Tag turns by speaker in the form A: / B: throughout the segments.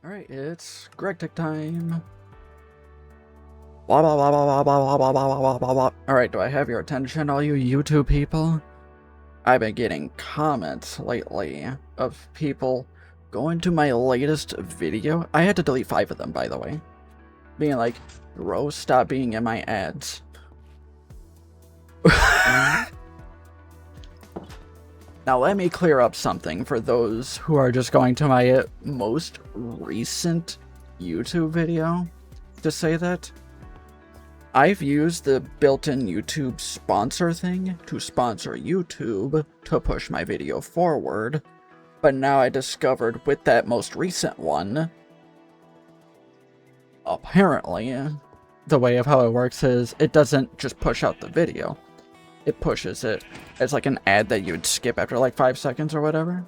A: Alright, it's GregTech time. Blah, blah, blah, blah, blah, blah, blah, blah, blah, blah, blah. Alright, do I have your attention, all you YouTube people? I've been getting comments lately of people going to my latest video. I had to delete 5 of them, by the way. Being like, bro, stop being in my ads. Now let me clear up something for those who are just going to my most recent YouTube video to say that. I've used the built-in YouTube sponsor thing to sponsor YouTube to push my video forward, but now I discovered with that most recent one, apparently, the way of how it works is it doesn't just push out the video. It pushes it as like an ad that you would skip after like 5 seconds or whatever.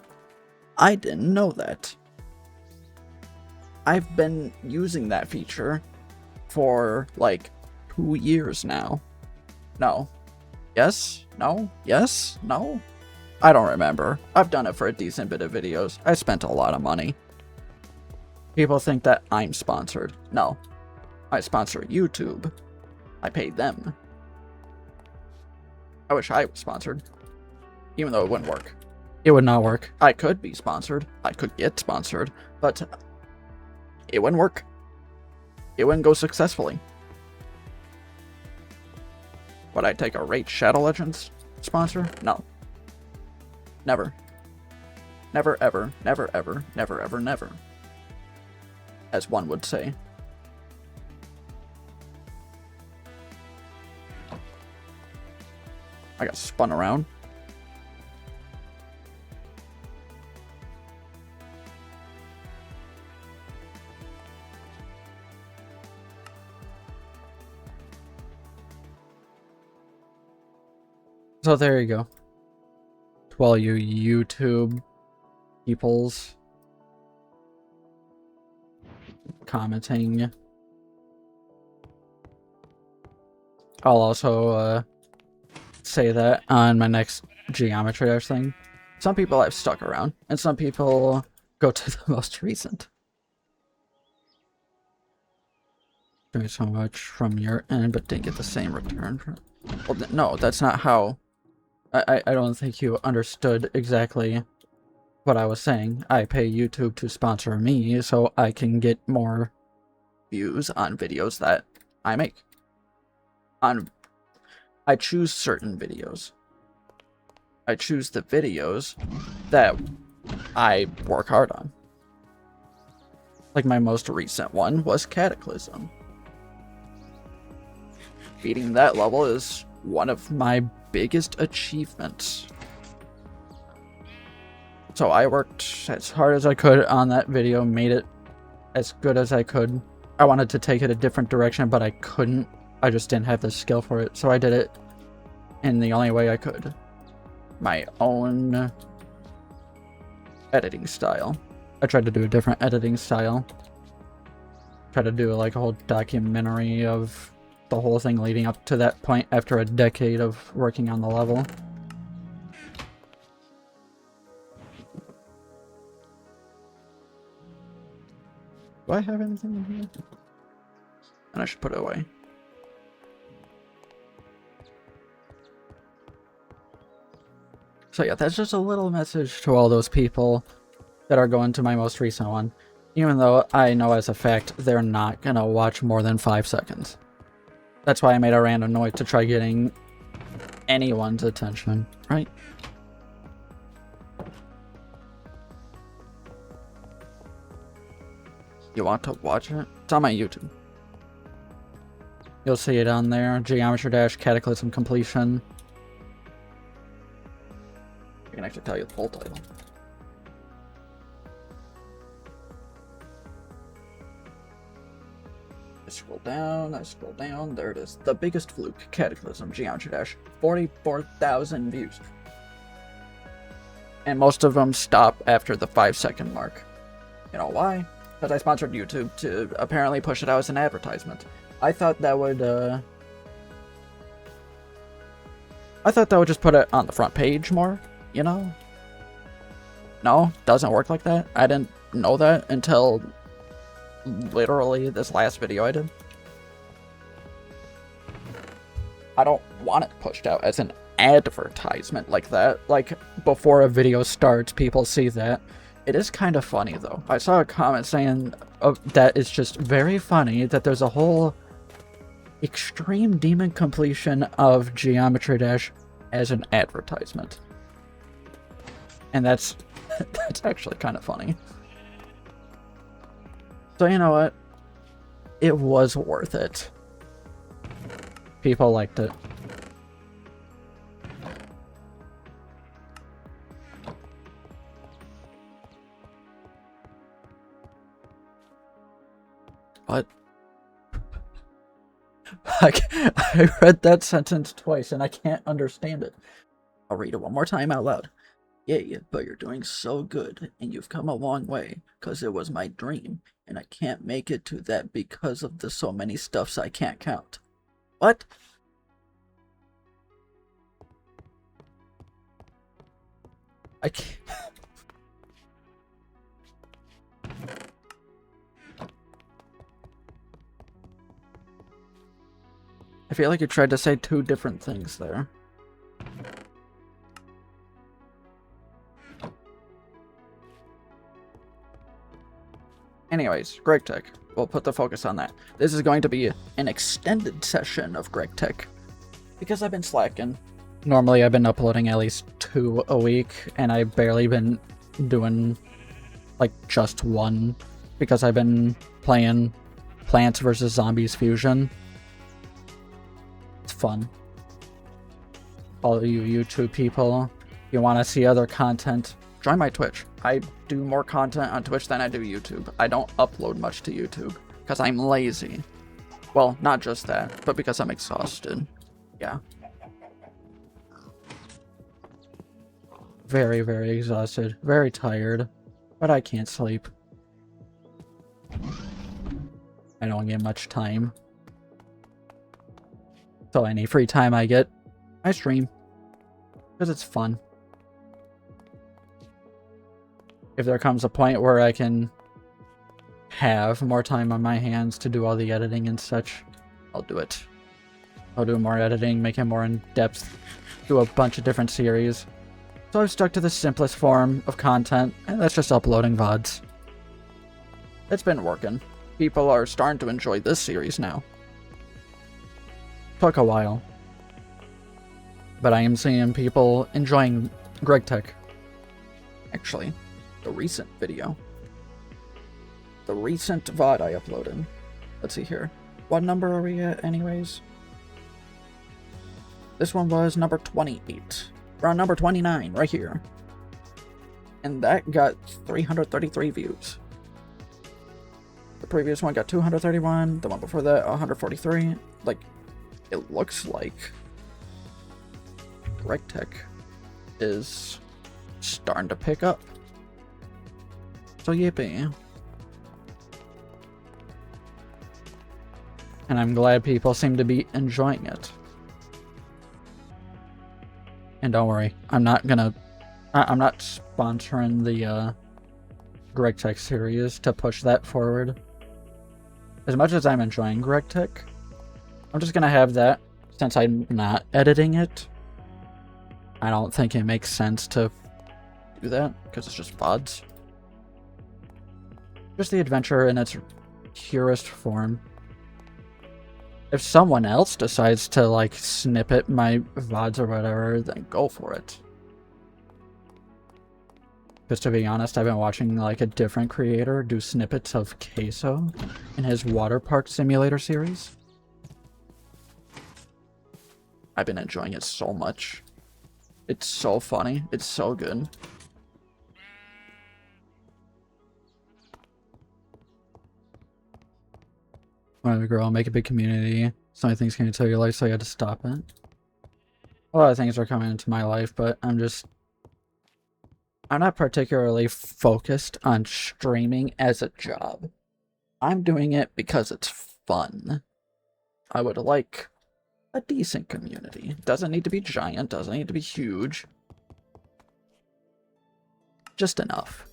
A: I didn't know that. I've been using that feature for like 2 years now. No. Yes? No? Yes? No? I don't remember. I've done it for a decent bit of videos. I spent a lot of money. People think that I'm sponsored. No. I sponsor YouTube. I paid them. I wish I was sponsored. Even though it wouldn't work. It would not work. I could be sponsored. I could get sponsored. But it wouldn't work. It wouldn't go successfully. Would I take a Raid Shadow Legends sponsor? No. Never. Never ever, never ever, never ever, never. As one would say. I got spun around. So there you go. To all you YouTube peoples commenting. I'll also say that on my next Geometry Dash thing. Some people I've stuck around, and some people go to the most recent. Doing so much from your end, but didn't get the same return from. Well, no, that's not how. I don't think you understood exactly what I was saying. I pay YouTube to sponsor me so I can get more views on videos that I make. I choose certain videos. I choose the videos that I work hard on. Like my most recent one was Cataclysm. Beating that level is one of my biggest achievements. So I worked as hard as I could on that video, made it as good as I could. I wanted to take it a different direction, but I couldn't. I just didn't have the skill for it, so I did it in the only way I could. My own editing style. I tried to do a different editing style. Tried to do like a whole documentary of the whole thing leading up to that point after a decade of working on the level. Do I have anything in here? And I should put it away. So yeah, that's just a little message to all those people that are going to my most recent one. Even though I know as a fact they're not gonna watch more than 5 seconds. That's why I made a random noise to try getting anyone's attention, right? You want to watch it? It's on my YouTube. You'll see it on there. Geometry Dash Cataclysm Completion. I can actually tell you the full title. I scroll down, there it is. The Biggest Fluke, Cataclysm, Geometry Dash, 44,000 views. And most of them stop after the 5-second mark. You know why? Because I sponsored YouTube to apparently push it out as an advertisement. I thought that would just put it on the front page more, you know? No, doesn't work like that. I didn't know that until literally this last video I did. I don't want it pushed out as an advertisement like that. Like, before a video starts, people see that. It is kind of funny, though. I saw a comment saying that it's just very funny that there's a whole extreme demon completion of Geometry Dash as an advertisement. And that's actually kind of funny. So you know what? It was worth it. People liked it. What? I read that sentence twice and I can't understand it. I'll read it one more time out loud. Yeah, but you're doing so good and you've come a long way, because it was my dream and I can't make it to that because of the so many stuffs I can't count. What? I can't. I feel like you tried to say two different things there. Anyways, GregTech. We'll put the focus on that. This is going to be an extended session of GregTech, because I've been slacking. Normally I've been uploading at least 2 a week, and I've barely been doing like just 1, because I've been playing Plants vs. Zombies Fusion. It's fun. All you YouTube people, you want to see other content, join my Twitch. I do more content on Twitch than I do YouTube. I don't upload much to YouTube because I'm lazy. Well, not just that, but because I'm exhausted. Yeah. Very, very exhausted. Very tired. But I can't sleep. I don't get much time. So any free time I get, I stream. Because it's fun. If there comes a point where I can have more time on my hands to do all the editing and such, I'll do it. I'll do more editing, make it more in-depth, do a bunch of different series. So I've stuck to the simplest form of content, and that's just uploading VODs. It's been working. People are starting to enjoy this series now. Took a while. But I am seeing people enjoying GregTech. Actually, the recent video. The recent VOD I uploaded. Let's see here. What number are we at anyways? This one was number 28. We're on number 29 right here. And that got 333 views. The previous one got 231. The one before that, 143. Like, it looks like GregTech is starting to pick up. So yippee. And I'm glad people seem to be enjoying it. And don't worry, I'm not sponsoring the GregTech series to push that forward. As much as I'm enjoying GregTech, I'm just gonna have that since I'm not editing it. I don't think it makes sense to do that because it's just VODs. Just the adventure in its purest form. If someone else decides to, like, snippet my VODs or whatever, then go for it. Because to be honest, I've been watching, like, a different creator do snippets of Queso in his water park simulator series. I've been enjoying it so much. It's so funny. It's so good. When I grow, make a big community. So many things can tell your life, so you had to stop it. A lot of things are coming into my life, but I'm not particularly focused on streaming as a job. I'm doing it because it's fun. I would like a decent community. Doesn't need to be giant, doesn't need to be huge. Just enough.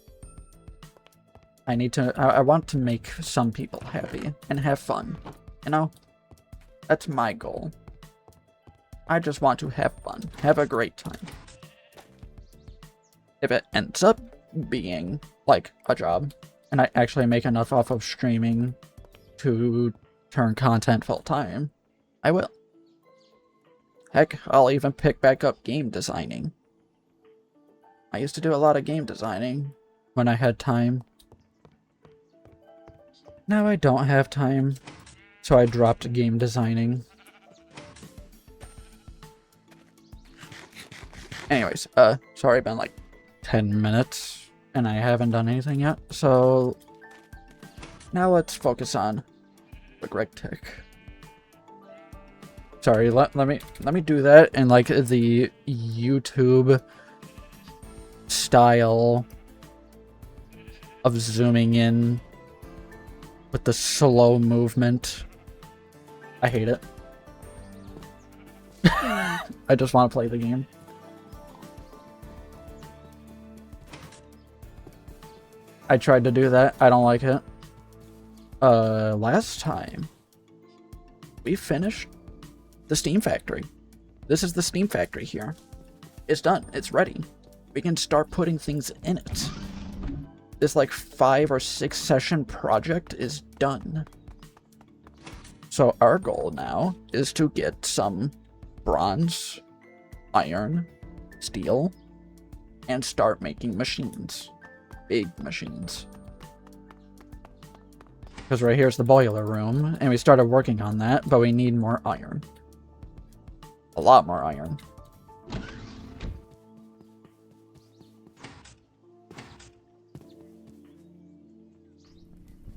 A: I want to make some people happy and have fun. You know? That's my goal. I just want to have fun. Have a great time. If it ends up being, like, a job, and I actually make enough off of streaming to turn content full-time, I will. Heck, I'll even pick back up game designing. I used to do a lot of game designing when I had time. Now I don't have time, so I dropped game designing. Anyways, sorry, been like 10 minutes, and I haven't done anything yet, so now let's focus on the GregTech. Sorry, let me do that in like the YouTube style of zooming in with the slow movement. I hate it. I just want to play the game. I tried to do that. I don't like it. Last time we finished the Steam Factory. This is the Steam Factory here. It's done. It's ready. We can start putting things in it. This like 5 or 6 session project is done. So our goal now is to get some bronze, iron, steel, and start making machines. Big machines. Because right here's the boiler room, and we started working on that, but we need more iron. A lot more iron.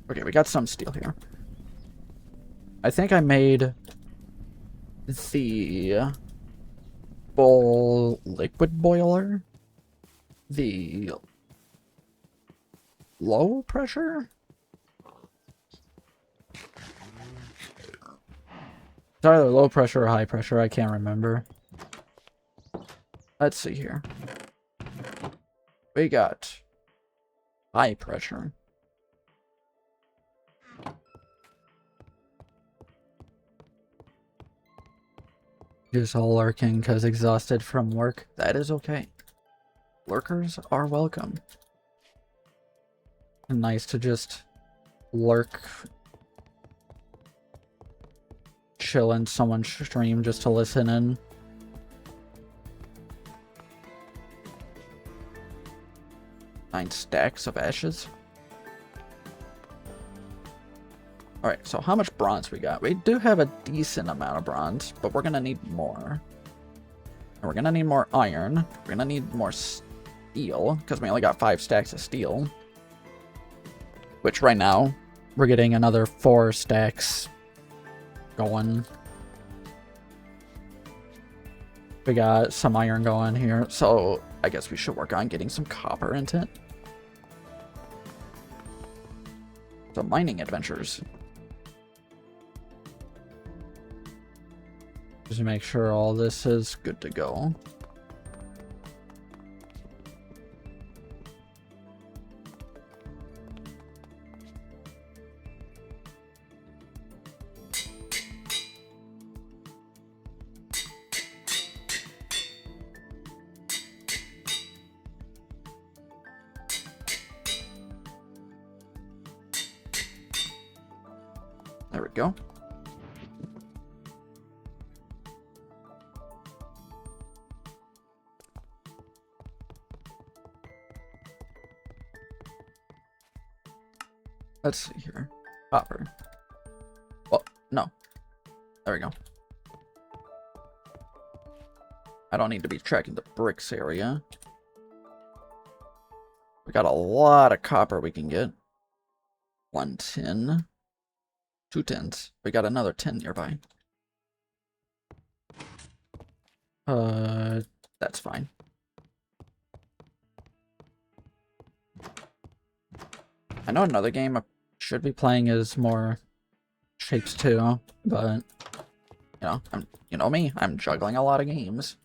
A: Okay, we got some steel here. I think I made the full liquid boiler. The low pressure? It's either low pressure or high pressure, I can't remember. Let's see here. We got high pressure. Just all lurking because exhausted from work. That is okay. Lurkers are welcome. And nice to just lurk, chill in someone's stream just to listen in. Nine stacks of ashes. Alright, so how much bronze we got? We do have a decent amount of bronze, but we're gonna need more. And we're gonna need more iron. We're gonna need more steel, because we only got 5 stacks of steel. Which right now, we're getting another 4 stacks going. We got some iron going here, so I guess we should work on getting some copper into it. So mining adventures. Just to make sure all this is good to go. There we go. Let's see here. Copper. Well, no. There we go. I don't need to be tracking the bricks area. We got a lot of copper we can get. 1 tin. 2 tins. We got another 10 nearby. That's fine. I know another game I should be playing is more Shapes 2, but you know me, I'm juggling a lot of games.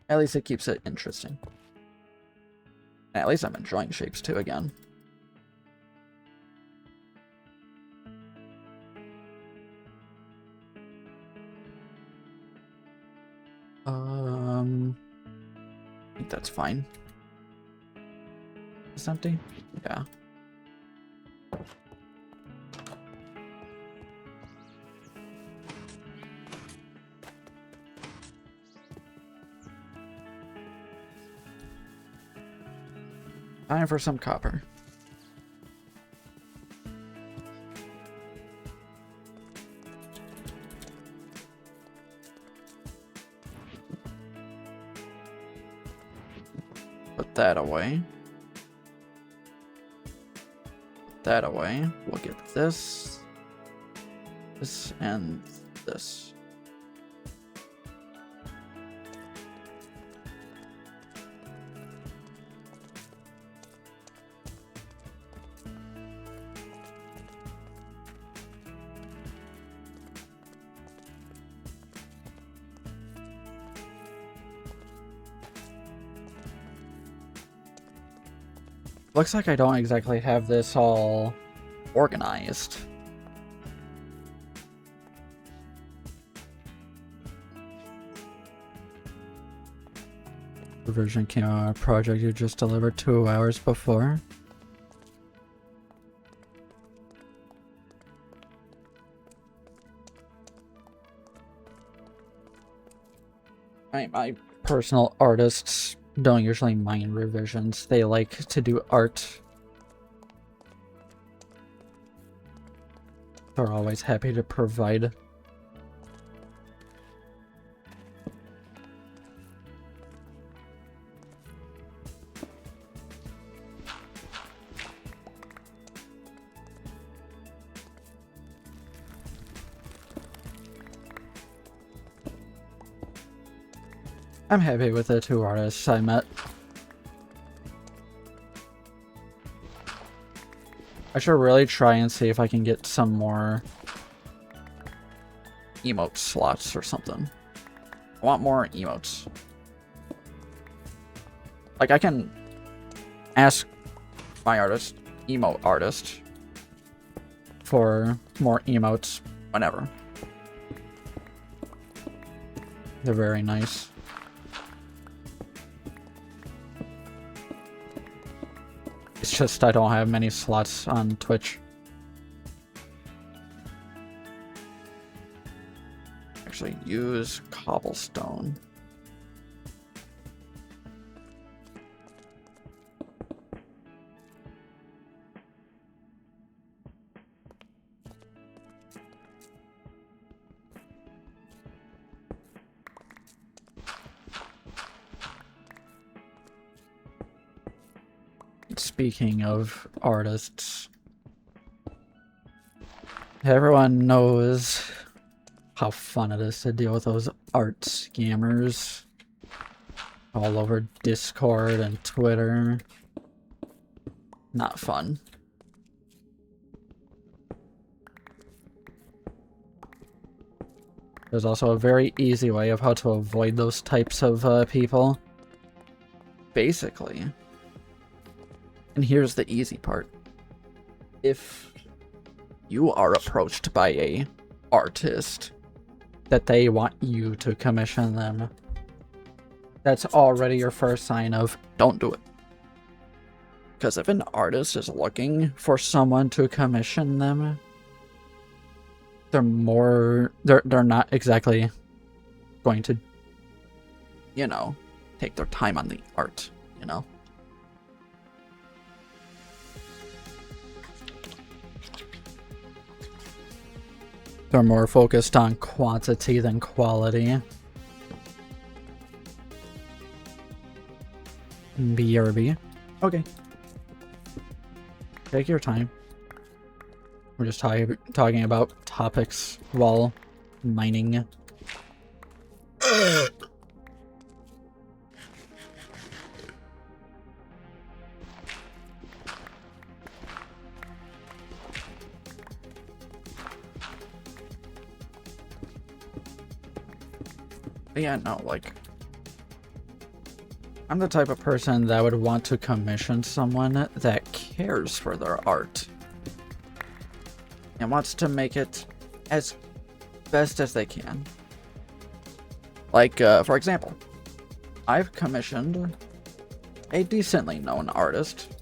A: At least it keeps it interesting. And at least I'm enjoying Shapes 2 again. I think that's fine. It's empty? Yeah. Time for some copper. Put that away. Put that away. We'll get this, this, and this. Looks like I don't exactly have this all organized. The version came out on a project you just delivered 2 hours before. My personal artists don't usually mind revisions. They like to do art. They're always happy to provide. I'm happy with the 2 artists I met. I should really try and see if I can get some more emote slots or something. I want more emotes. Like, I can ask my artist, emote artist, for more emotes whenever. They're very nice. It's just I don't have many slots on Twitch. Actually, use cobblestone. Speaking of artists, everyone knows how fun it is to deal with those art scammers all over Discord and Twitter. Not fun. There's also a very easy way of how to avoid those types of people. Basically. And here's the easy part. If you are approached by a artist that they want you to commission them, that's already your first sign of don't do it. Because if an artist is looking for someone to commission them, they're not exactly going to, you know, take their time on the art, you know? They're more focused on quantity than quality. BRB. Okay. Take your time. We're just talking about topics while mining. Yeah, no, like, I'm the type of person that would want to commission someone that cares for their art and wants to make it as best as they can. Like, for example, I've commissioned a decently known artist,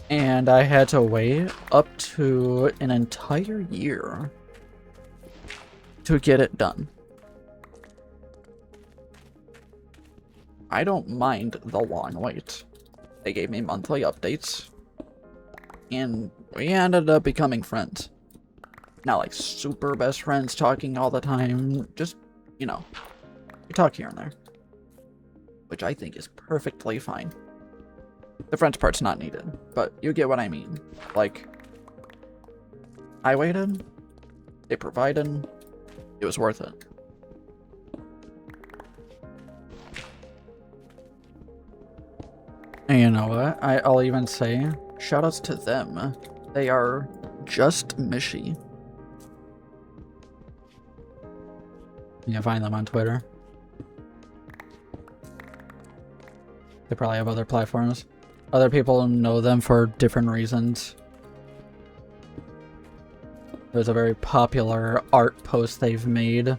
A: and I had to wait up to an entire year to get it done. I don't mind the long wait. They gave me monthly updates, and we ended up becoming friends. Not like super best friends talking all the time, just, you know, we talk here and there. Which I think is perfectly fine. The French part's not needed, but you get what I mean. Like, I waited, they provided, it was worth it. And you know what? I'll even say, shoutouts to them. They are just Mishy. You can find them on Twitter. They probably have other platforms. Other people know them for different reasons. There's a very popular art post they've made.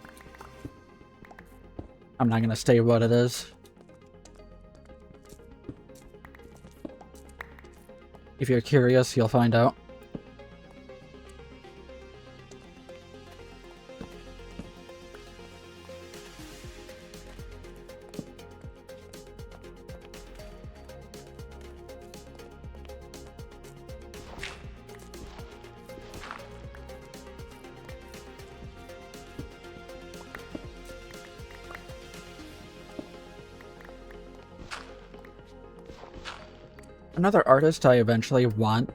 A: I'm not gonna state what it is. If you're curious, you'll find out. Another artist I eventually want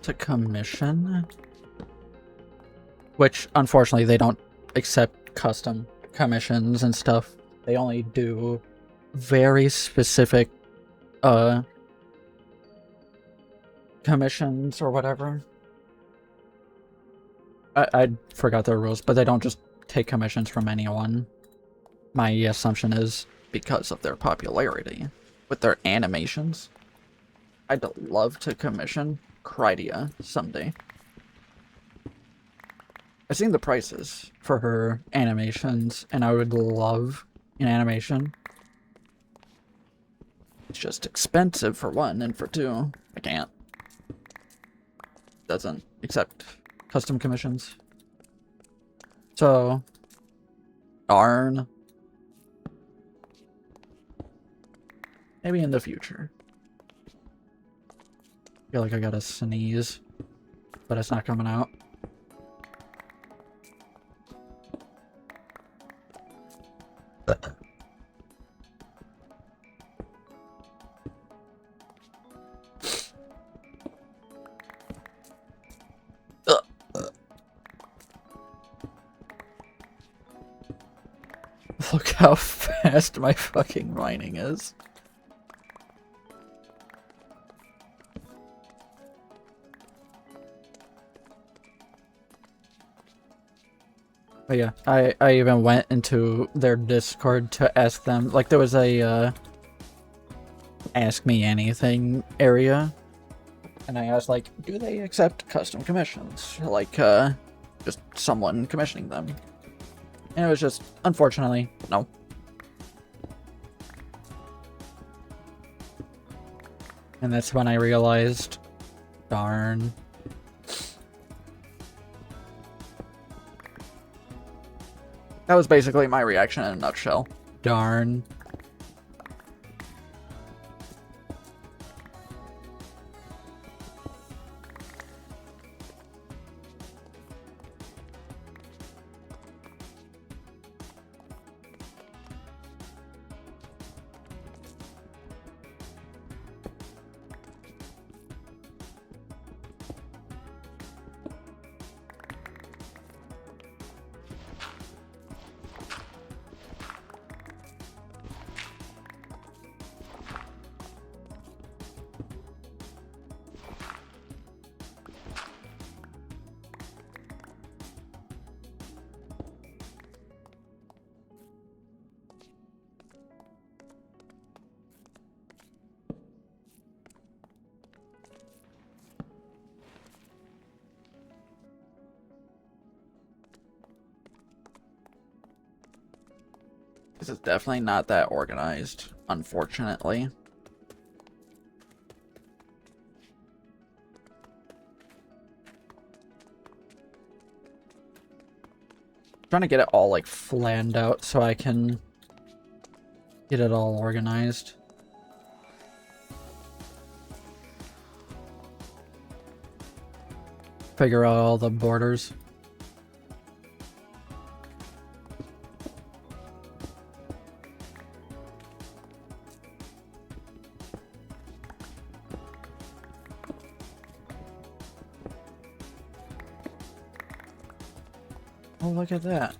A: to commission, which unfortunately they don't accept custom commissions and stuff. They only do very specific commissions or whatever. I forgot their rules, but they don't just take commissions from anyone. My assumption is because of their popularity with their animations. I'd love to commission Krydia someday. I've seen the prices for her animations, and I would love an animation. It's just expensive for one, and for two, I can't. Doesn't accept custom commissions. So, darn. Maybe in the future. I feel like I gotta sneeze, but it's not coming out. Look how fast my fucking mining is. But yeah, I even went into their Discord to ask them, like there was a ask me anything area, and I asked like, do they accept custom commissions? Like just someone commissioning them. And it was just, unfortunately, no. And that's when I realized, darn. That was basically my reaction in a nutshell. Darn. This is definitely not that organized, unfortunately. Trying to get it all like flanned out so I can get it all organized. Figure out all the borders. Oh, look at that.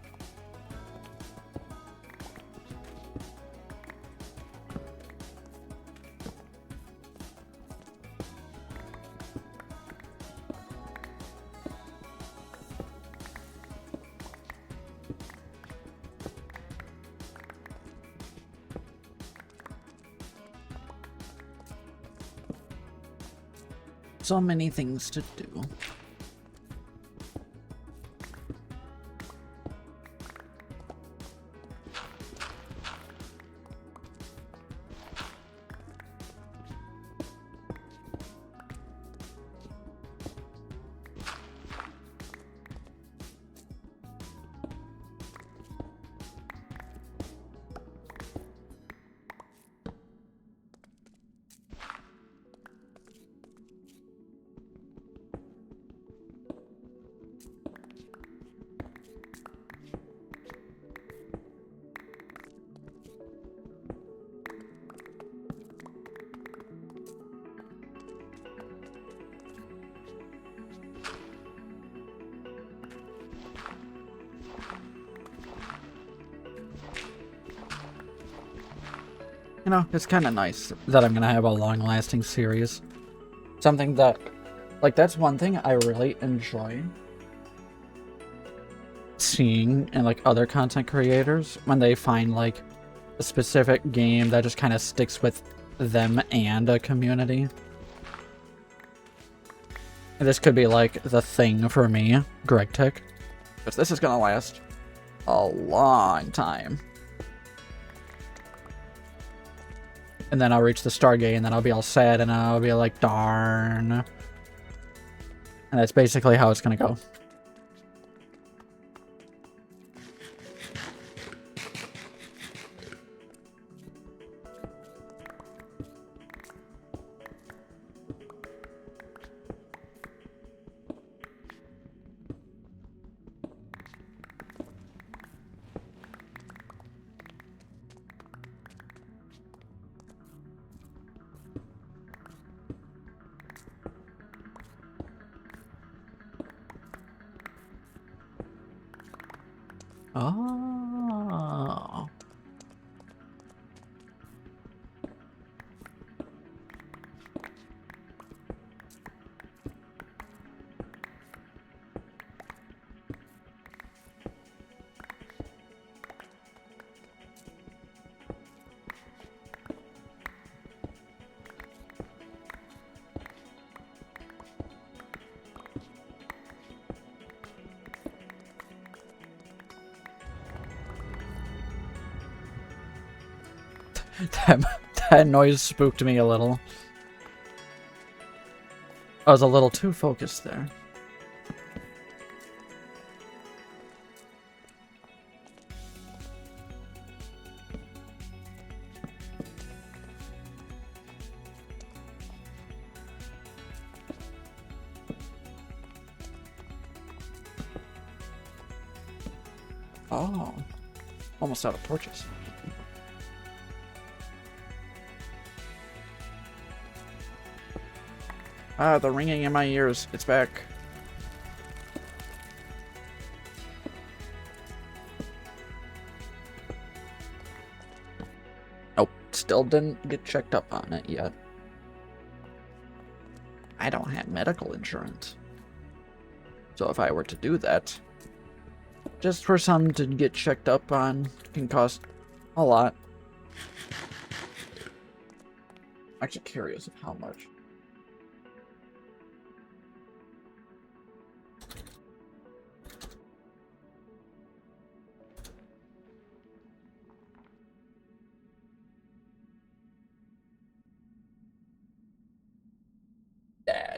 A: So many things to do. You know, it's kind of nice that I'm gonna have a long-lasting series. Something that, like, that's one thing I really enjoy seeing in, like, other content creators, when they find, like, a specific game that just kind of sticks with them and a community. And this could be, like, the thing for me, GregTech. Because this is gonna last a long time. And then I'll reach the Stargate, and then I'll be all sad, and I'll be like, darn. And that's basically how it's gonna go. Oh. That noise spooked me a little. I was a little too focused there. Oh. Almost out of torches. Ah, the ringing in my ears. It's back. Nope. Still didn't get checked up on it yet. I don't have medical insurance. So if I were to do that, just for some to get checked up on can cost a lot. I'm actually curious of how much.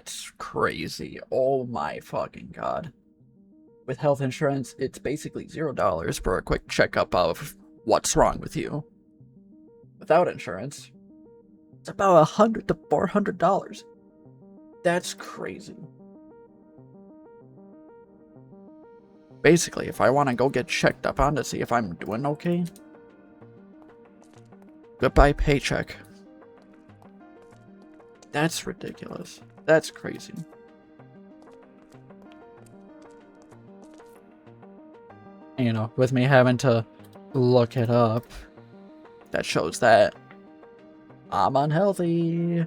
A: That's crazy. Oh my fucking god. With health insurance, it's basically $0 for a quick checkup of what's wrong with you. Without insurance, it's about $100 to $400. That's crazy. Basically, if I want to go get checked up on to see if I'm doing okay, goodbye paycheck. That's ridiculous. That's crazy. You know, with me having to look it up, that shows that I'm unhealthy.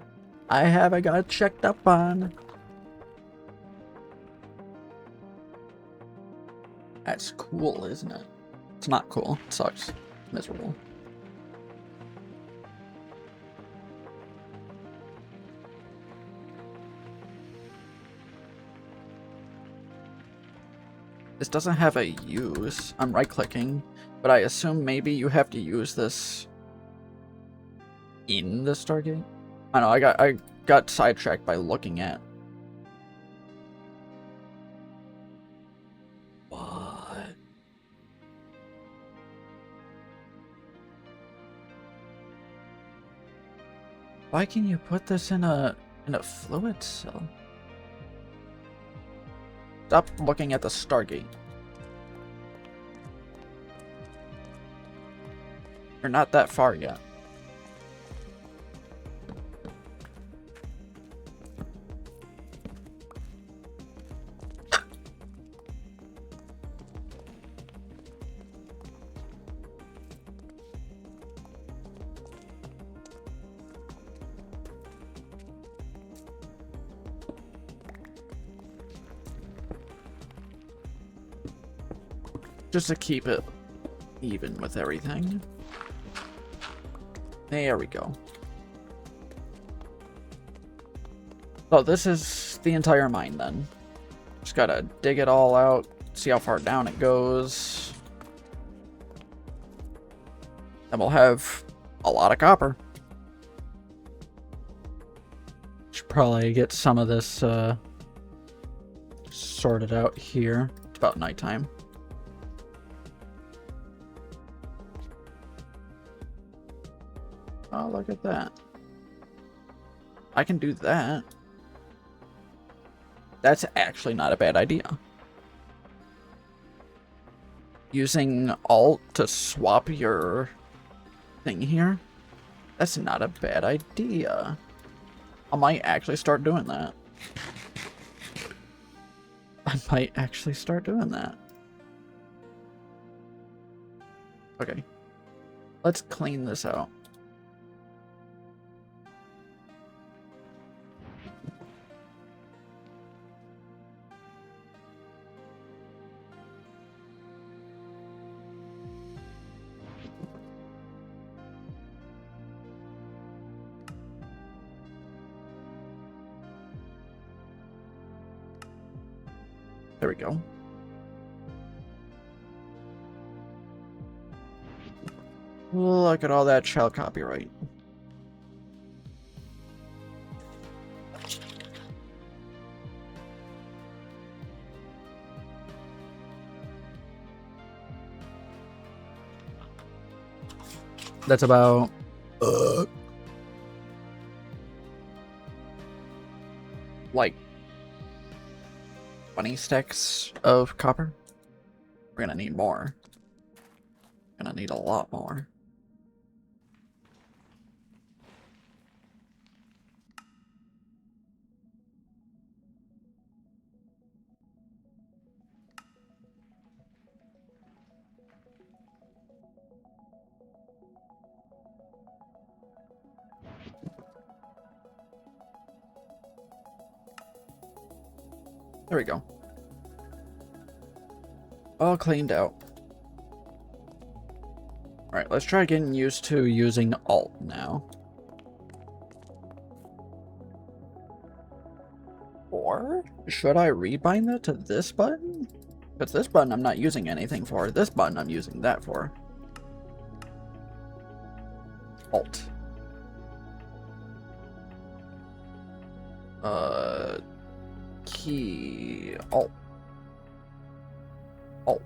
A: I haven't got checked up on. That's cool, isn't it? It's not cool. It sucks. Miserable. This doesn't have a use. I'm right-clicking, but I assume maybe you have to use this in the Stargate? I know, I got sidetracked by looking at. What? Why can you put this in a fluid cell? Stop looking at the Stargate. You're not that far yet. Just to keep it even with everything. There we go. So this is the entire mine then. Just gotta dig it all out, see how far down it goes. And we'll have a lot of copper. Should probably get some of this sorted out here. It's about nighttime. Oh, look at that. I can do that. That's actually not a bad idea. Using Alt to swap your thing here? That's not a bad idea. I might actually start doing that. I might actually start doing that. Okay. Let's clean this out. There we go. Look at all that child copyright. That's about like 20 stacks of copper. We're gonna need more. Gonna need a lot more. There we go. All cleaned out. Alright, let's try getting used to using Alt now. Or should I rebind that to this button? Because this button I'm not using anything for. This button I'm using that for. Alt. key. Alt. Alt.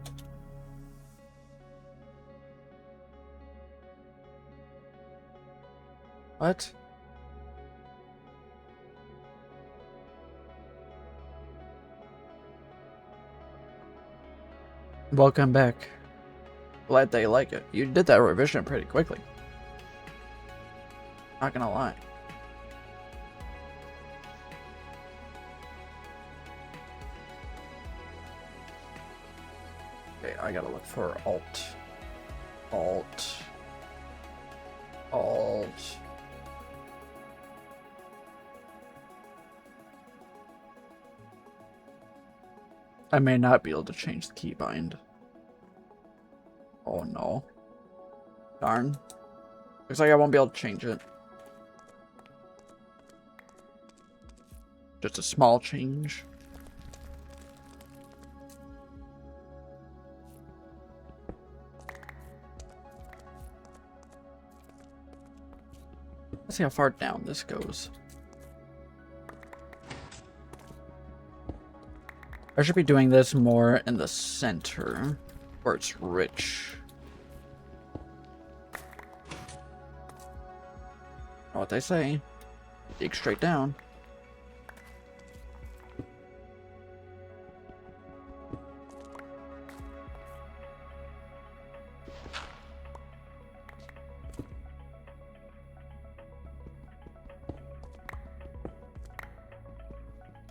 A: What? Welcome back. Glad they like it. You did that revision pretty quickly. Not gonna lie. Okay, I gotta look for alt. Alt. Alt. I may not be able to change the keybind. Oh no. Darn. Looks like I won't be able to change it. Just a small change. Let's see how far down this goes. I should be doing this more in the center, where it's rich. Know what they say. Dig straight down.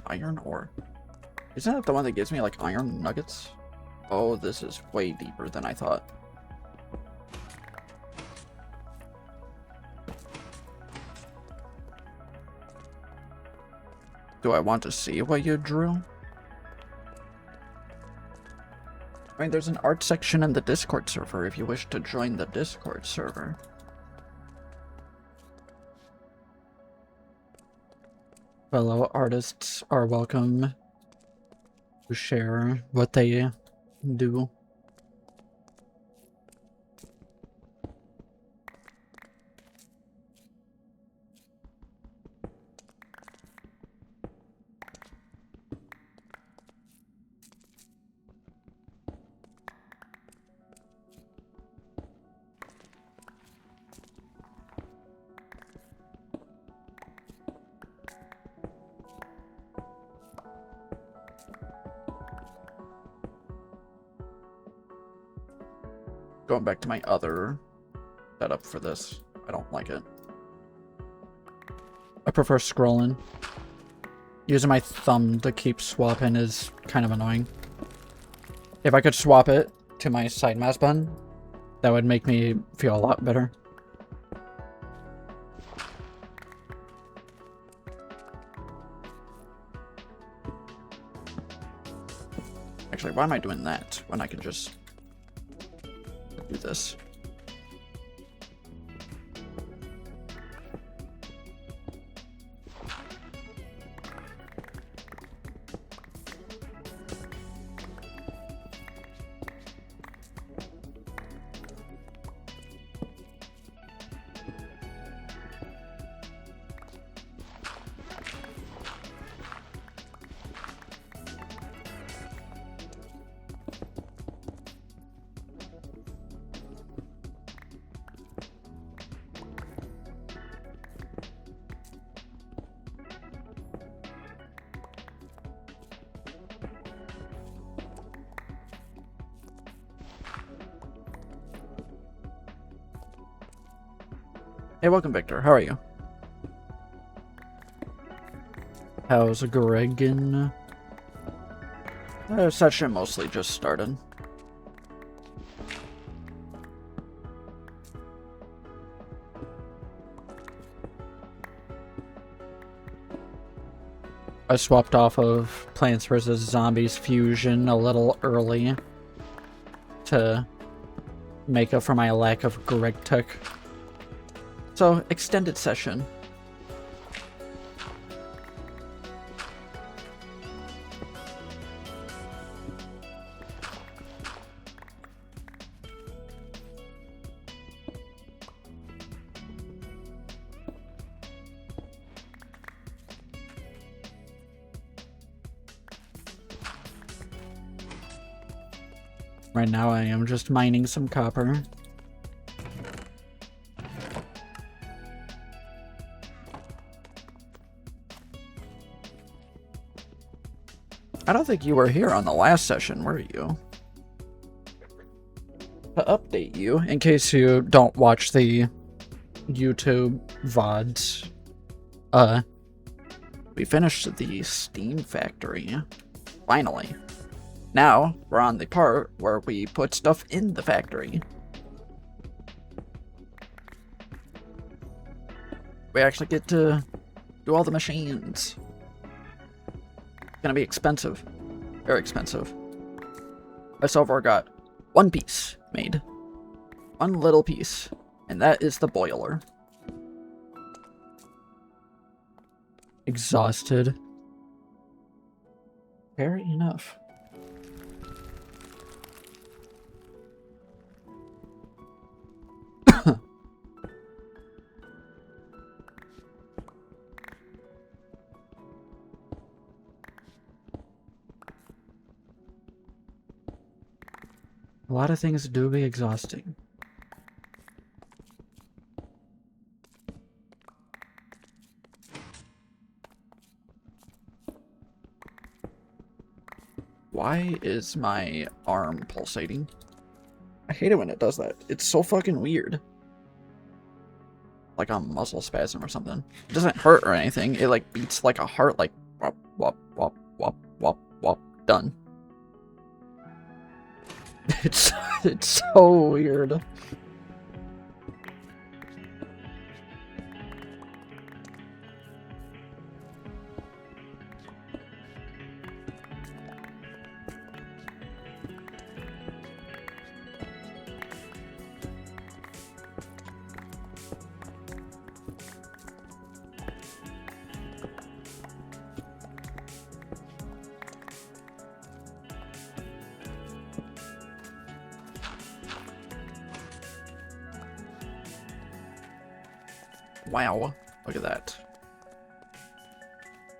A: Iron ore. Isn't that the one that gives me, like, iron nuggets? Oh, this is way deeper than I thought. Do I want to see what you drew? I mean, there's an art section in the Discord server if you wish to join the Discord server. Fellow artists are welcome to share what they do. Going back to my other setup for this. I don't like it. I prefer scrolling. Using my thumb to keep swapping is kind of annoying. If I could swap it to my side mouse button, that would make me feel a lot better. Actually, why am I doing that when I can just do this? Hey, welcome, Victor. How are you? How's Gregan? Session mostly just started. I swapped off of Plants vs. Zombies Fusion a little early to make up for my lack of GregTech. So, extended session. Right now I am just mining some copper. I don't think you were here on the last session, were you? To update you, in case you don't watch the YouTube VODs, we finished the Steam factory. Finally. Now, we're on the part where we put stuff in the factory. We actually get to do all the machines. It's gonna be expensive. Very expensive. I so far got one piece made. One little piece. And that is the boiler. Exhausted. Fair enough. A lot of things do be exhausting. Why is my arm pulsating? I hate it when it does that. It's so fucking weird. Like a muscle spasm or something. It doesn't hurt or anything. It like beats like a heart, like wop, wop, wop, wop, wop, wop, done. It's so weird. Wow, look at that.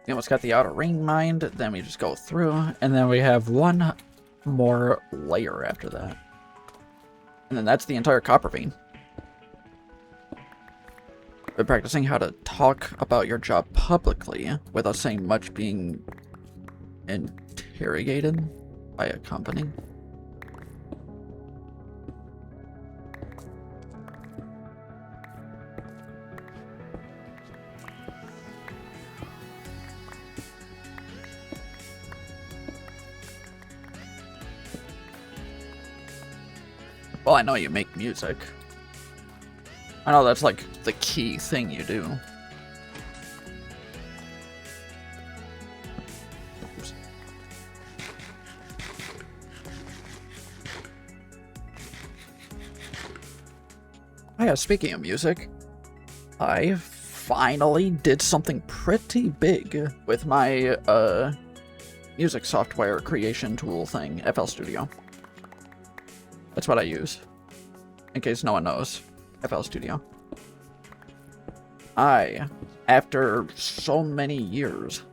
A: We almost got the outer ring mined, then we just go through, and then we have one more layer after that. And then that's the entire copper vein. Been practicing how to talk about your job publicly without saying much being interrogated by a company. Well, I know you make music. I know that's like the key thing you do. Oops. Oh yeah, speaking of music, I finally did something pretty big with my music software creation tool thing, FL Studio. That's what I use, in case no one knows. FL Studio. After so many years,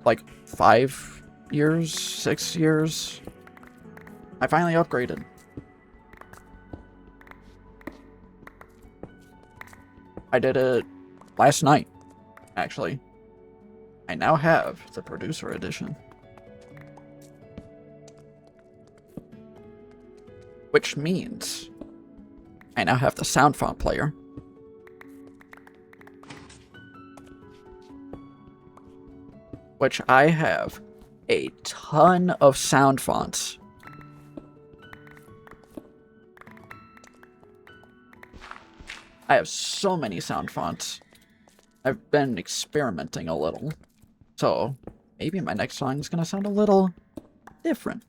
A: like 5 years, 6 years, I finally upgraded. I did it last night, actually. I now have the Producer Edition. Which means I now have the sound font player. Which I have a ton of sound fonts. I have so many sound fonts. I've been experimenting a little. So maybe my next song is going to sound a little different.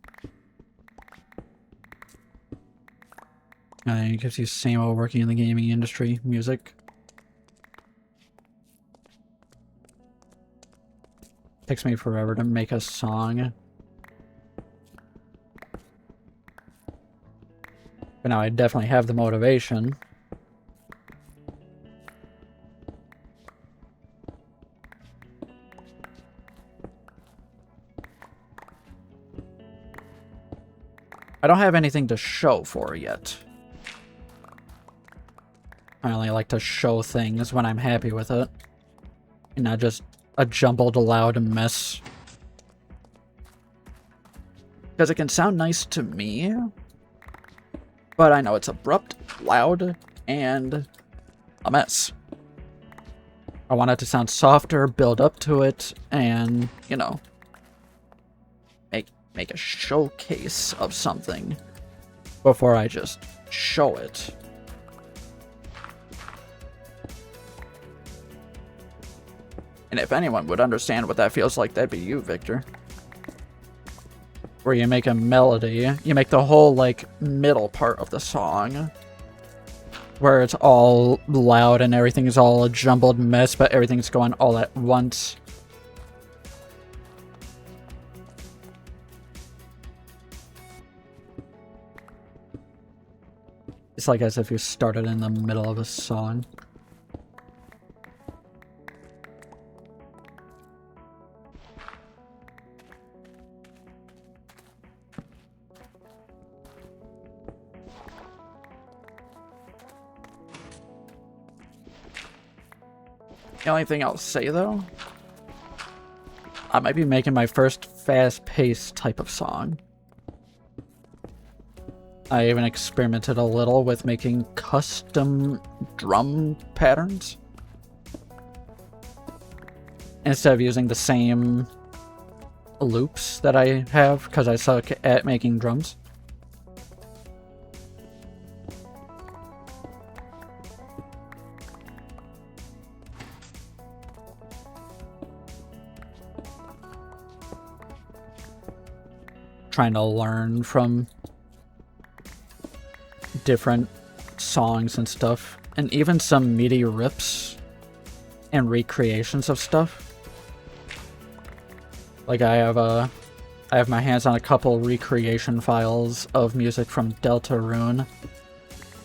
A: I think it gives you same old working in the gaming industry music. Takes me forever to make a song. But now I definitely have the motivation. I don't have anything to show for it yet. I only like to show things when I'm happy with it. And not just a jumbled loud mess. Because it can sound nice to me, but I know it's abrupt, loud, and a mess. I want it to sound softer, build up to it, and, you know, make a showcase of something before I just show it. And if anyone would understand what that feels like, that'd be you, Victor. Where you make a melody, you make the whole, like, middle part of the song, where it's all loud and everything is all a jumbled mess, but everything's going all at once. It's like as if you started in the middle of a song. The only thing I'll say, though, I might be making my first fast-paced type of song. I even experimented a little with making custom drum patterns. Instead of using the same loops that I have, because I suck at making drums. Trying to learn from different songs and stuff, and even some MIDI rips and recreations of stuff. Like I have my hands on a couple recreation files of music from Deltarune,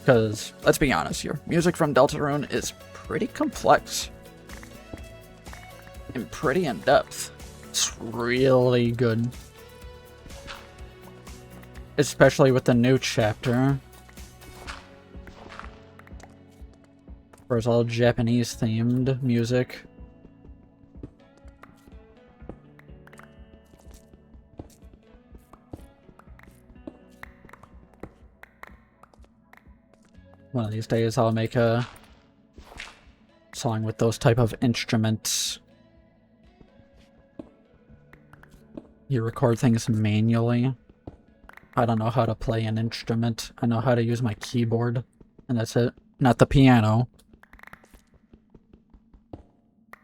A: because let's be honest here, music from Deltarune is pretty complex and pretty in depth. It's really good. Especially with the new chapter. Where it's all Japanese themed music. One of these days I'll make a song with those type of instruments. You record things manually. I don't know how to play an instrument. I know how to use my keyboard, and that's it. Not the piano.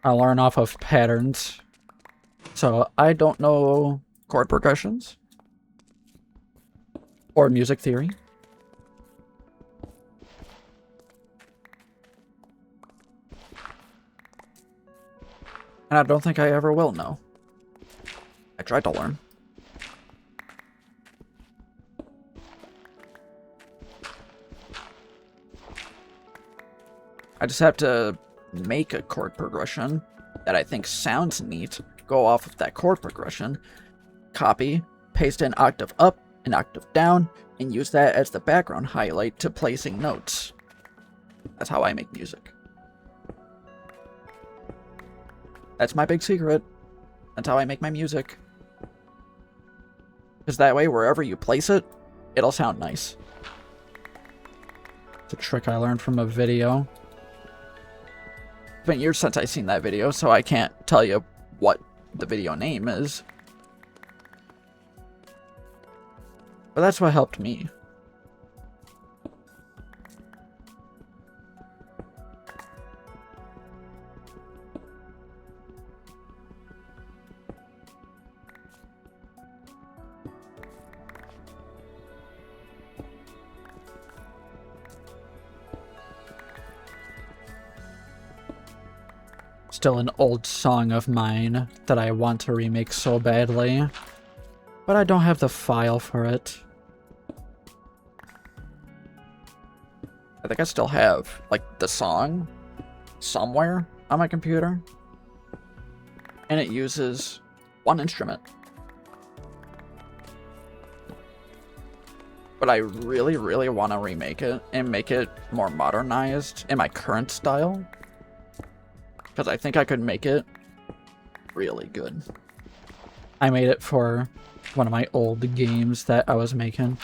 A: I learn off of patterns. So I don't know chord progressions or music theory. And I don't think I ever will know. I tried to learn. I just have to make a chord progression that I think sounds neat, go off of that chord progression, copy, paste an octave up, an octave down, and use that as the background highlight to placing notes. That's how I make music. That's my big secret. That's how I make my music. Because that way, wherever you place it, it'll sound nice. It's a trick I learned from a video. It's been years since I've seen that video, so I can't tell you what the video name is. But that's what helped me. Still an old song of mine that I want to remake so badly, but I don't have the file for it. I think I still have, like, the song somewhere on my computer, and it uses one instrument. but I really, really want to remake it and make it more modernized in my current style. Because I think I could make it really good. I made it for one of my old games that I was making.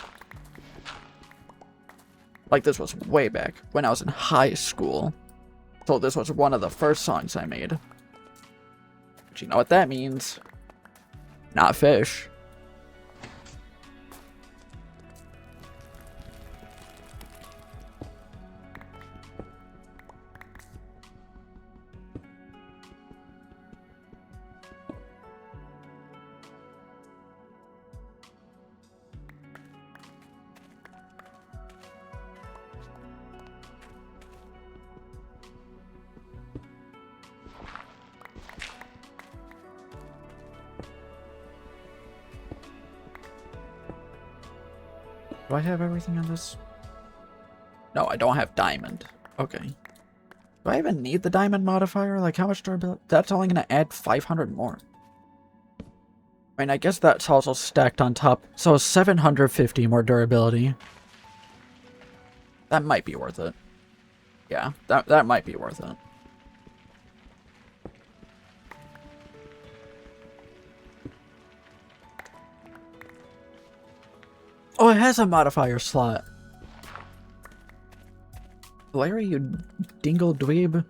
A: Like, this was way back when I was in high school. So this was one of the first songs I made. But you know what that means? Not fish. Do I have everything on this? No, I don't have diamond. Okay. Do I even need the diamond modifier? Like, how much durability? That's only going to add 500 more. I mean, I guess that's also stacked on top. So 750 more durability. That might be worth it. Yeah, that might be worth it. Oh, it has a modifier slot. Larry, you dingle dweeb.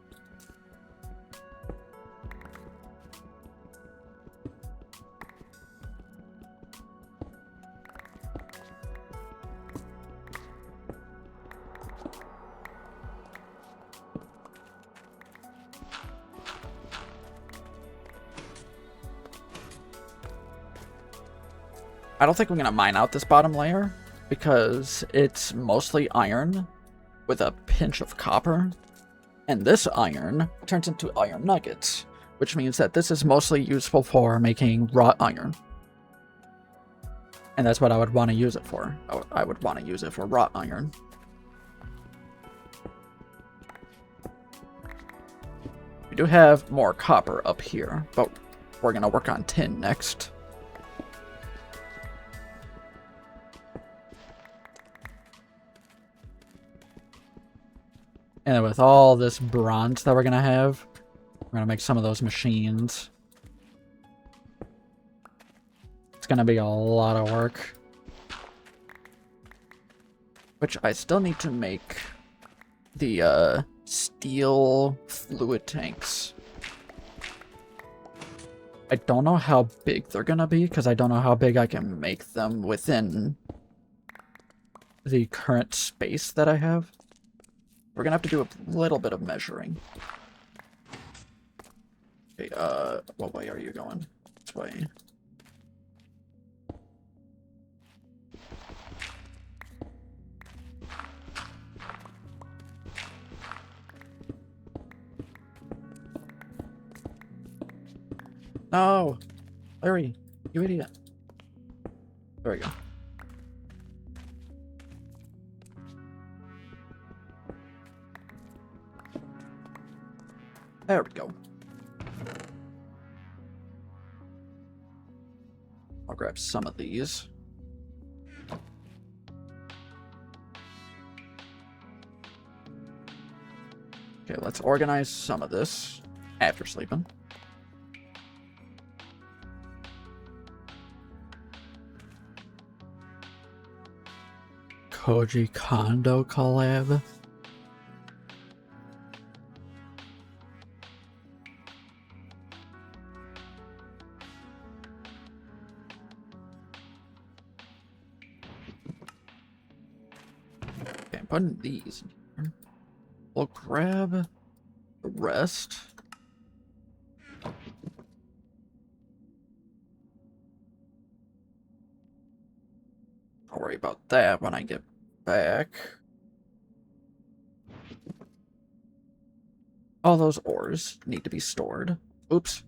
A: I don't think I'm going to mine out this bottom layer because it's mostly iron with a pinch of copper. And this iron turns into iron nuggets, which means that this is mostly useful for making wrought iron. And that's what I would want to use it for. I would want to use it for wrought iron. We do have more copper up here, but we're going to work on tin next. And then with all this bronze that we're going to have, we're going to make some of those machines. It's going to be a lot of work. Which I still need to make the steel fluid tanks. I don't know how big they're going to be, because I don't know how big I can make them within the current space that I have. We're gonna have to do a little bit of measuring. Okay, what way are you going? This way. No! Larry, you idiot. There we go. There we go. I'll grab some of these. Okay, let's organize some of this after sleeping. Koji Kondo collab. Okay, I'm putting these in here. We'll grab the rest. I'll worry about that when I get back. All those ores need to be stored. Oops.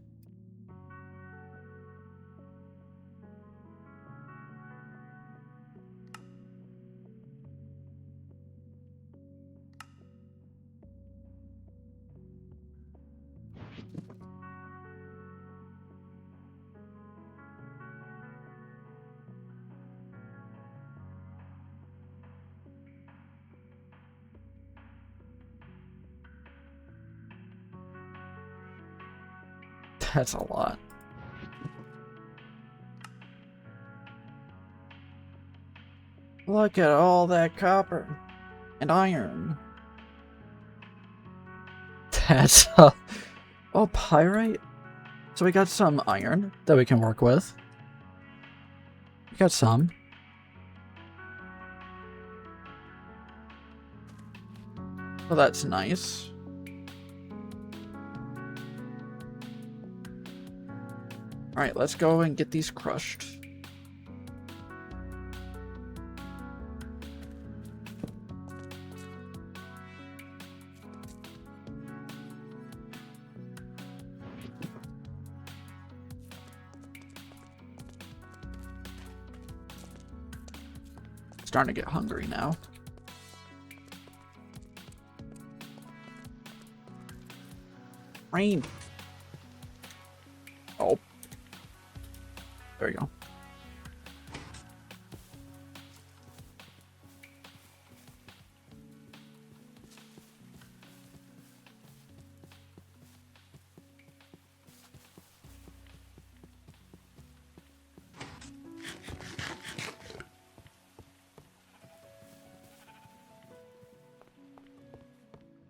A: That's a lot. Look at all that copper and iron. That's oh, pyrite. So we got some iron that we can work with. We got some. Well, that's nice. Alright, let's go and get these crushed. Starting to get hungry now. Rain. Oh. There you go.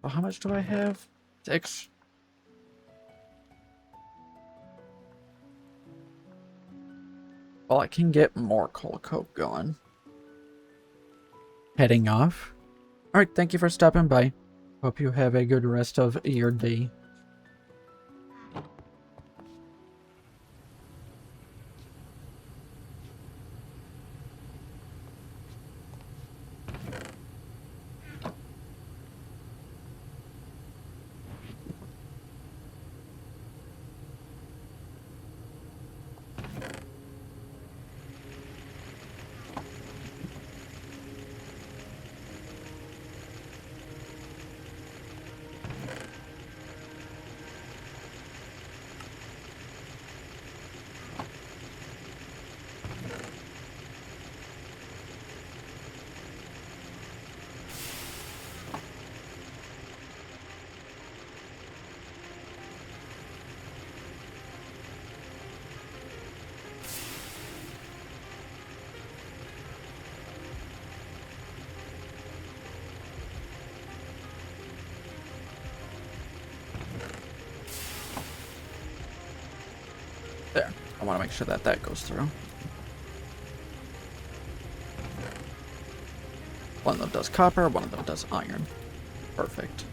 A: Well, how much do I have? 6. Well, I can get more coal coke going. Heading off. Alright, thank you for stopping by. Hope you have a good rest of your day. There. I want to make sure that that goes through. One of them does copper, one of them does iron. Perfect.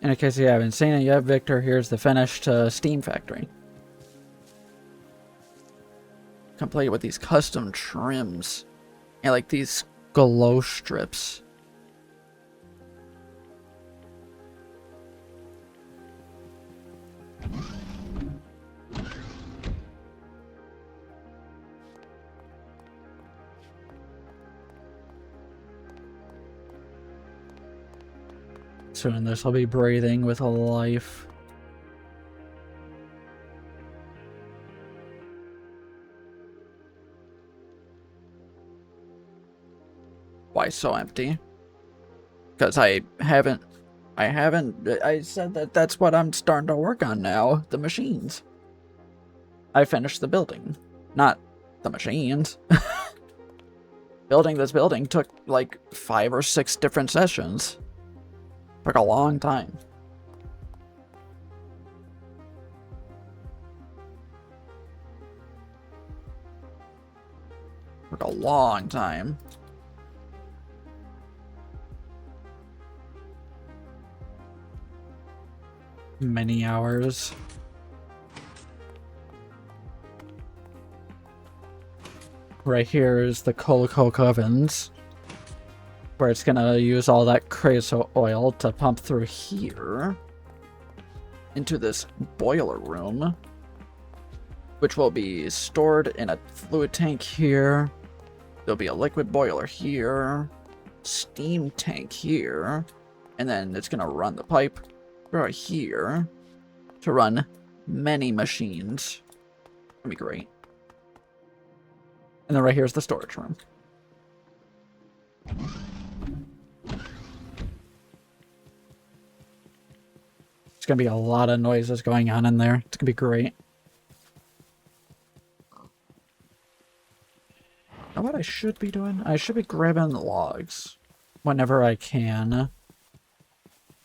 A: And in case you haven't seen it yet, Victor, here's the finished steam factory. Complete with these custom trims and like these glow strips. Soon this will be breathing with a life. Why so empty? Because I said that that's what I'm starting to work on now, the machines. I finished the building, not the machines. Building this building took like 5 or 6 different sessions. Took a long time. Took a long time. Many hours. Right here is the coal coke ovens, where it's gonna use all that creosote oil to pump through here into this boiler room, which will be stored in a fluid tank here. There'll be a liquid boiler here, steam tank here, and then it's gonna run the pipe right here to run many machines. That'd be great. And then right here is the storage room. There's gonna be a lot of noises going on in there. It's gonna be great. Now what I should be doing? I should be grabbing logs whenever I can.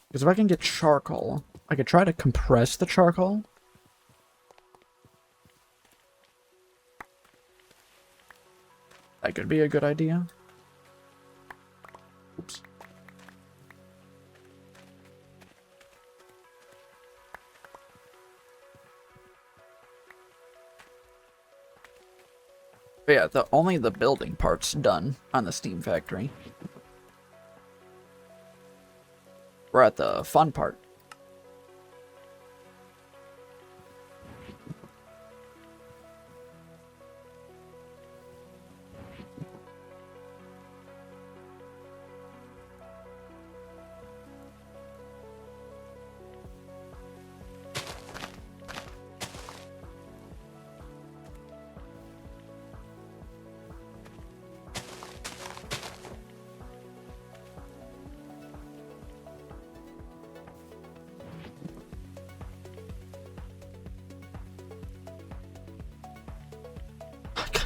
A: Because if I can get charcoal, I could try to compress the charcoal. That could be a good idea. Oops. But yeah, only the building part's done on the Steam Factory. We're at the fun part.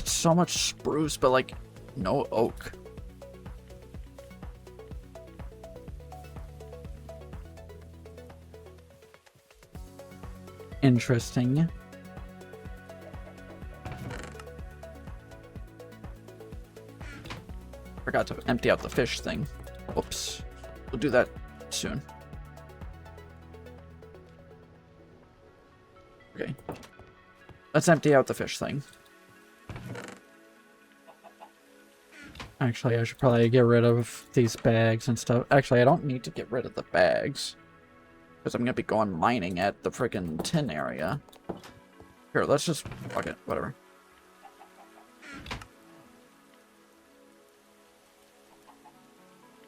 A: So much spruce, but like no oak. Interesting. Forgot to empty out the fish thing. Whoops. We'll do that soon. Okay. Let's empty out the fish thing. Actually, I should probably get rid of these bags and stuff. Actually, I don't need to get rid of the bags. Because I'm going to be going mining at the freaking tin area. Here, let's just... fuck it, whatever.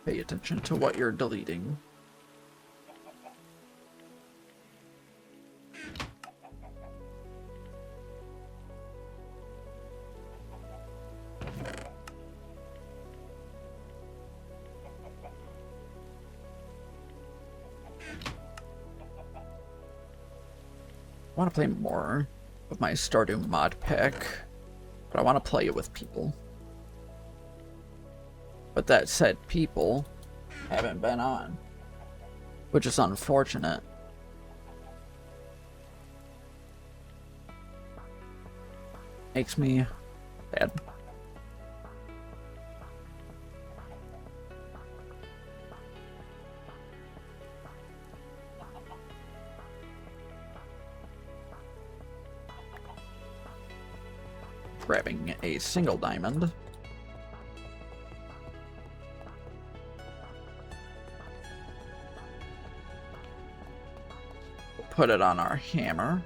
A: Pay attention to what you're deleting. I want to play more of my Stardew mod pack, but I want to play it with people. But that said, people haven't been on, which is unfortunate. Makes me sad. Grabbing a single diamond. We'll put it on our hammer.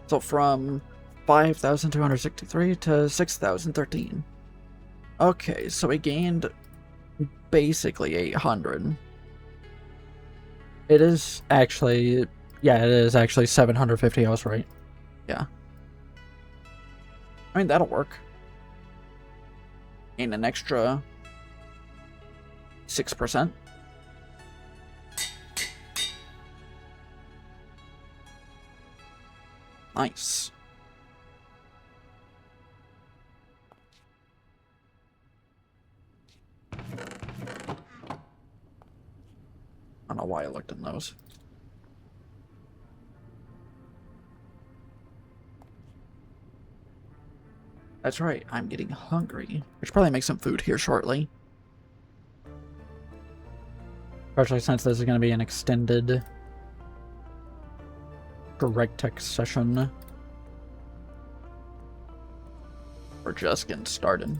A: So from 5,263 to 6,013. Okay, so we gained basically 800. It is actually, yeah, it is actually 750, I was right. Yeah. I mean, that'll work. Gain an extra 6%. Nice. I don't know why I looked in those. That's right, I'm getting hungry. I should probably make some food here shortly. Especially since this is going to be an extended GregTech session. We're just getting started.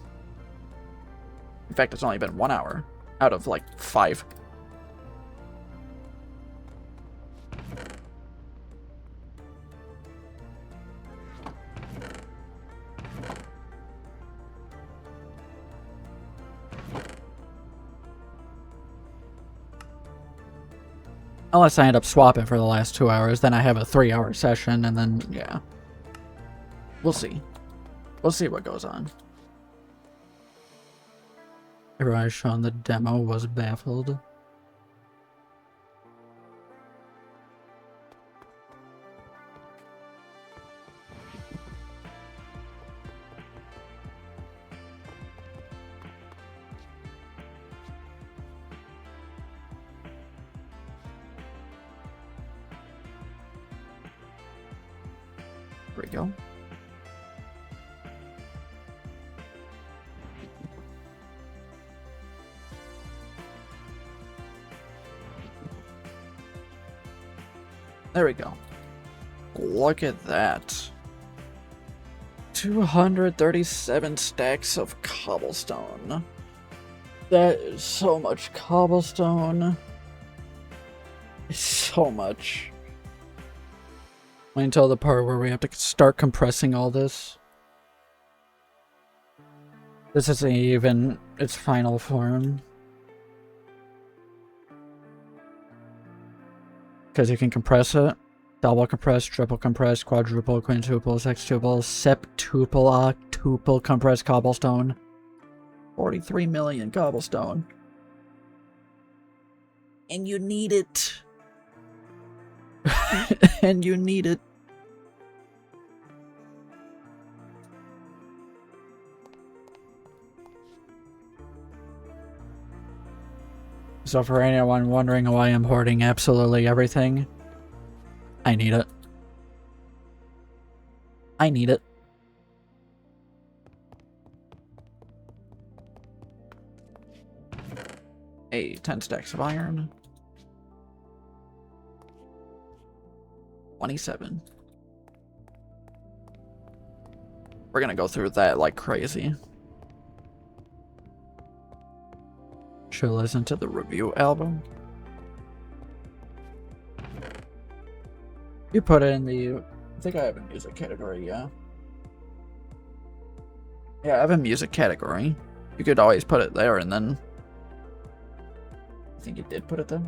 A: In fact, it's only been 1 hour out of like 5. Unless I end up swapping for the last 2 hours, then I have a 3-hour session, and then, yeah. We'll see. We'll see what goes on. Everyone shown the demo was baffled. There we go. There we go. Look at that. 237 stacks of cobblestone. That is so much cobblestone. It's so much. Wait until the part where we have to start compressing all this. This isn't even its final form. Because you can compress it. Double compress, triple compress, quadruple, quintuple, sextuple, septuple, octuple compressed cobblestone. 43 million cobblestone. And you need it. And you need it. So for anyone wondering why I'm hoarding absolutely everything, I need it. I need it. Hey, 10 stacks of iron. 27. We're gonna go through that like crazy. Should listen to the review album. You put it in the... I think I have a music category, yeah. Yeah, I have a music category. You could always put it there and then... I think you did put it there.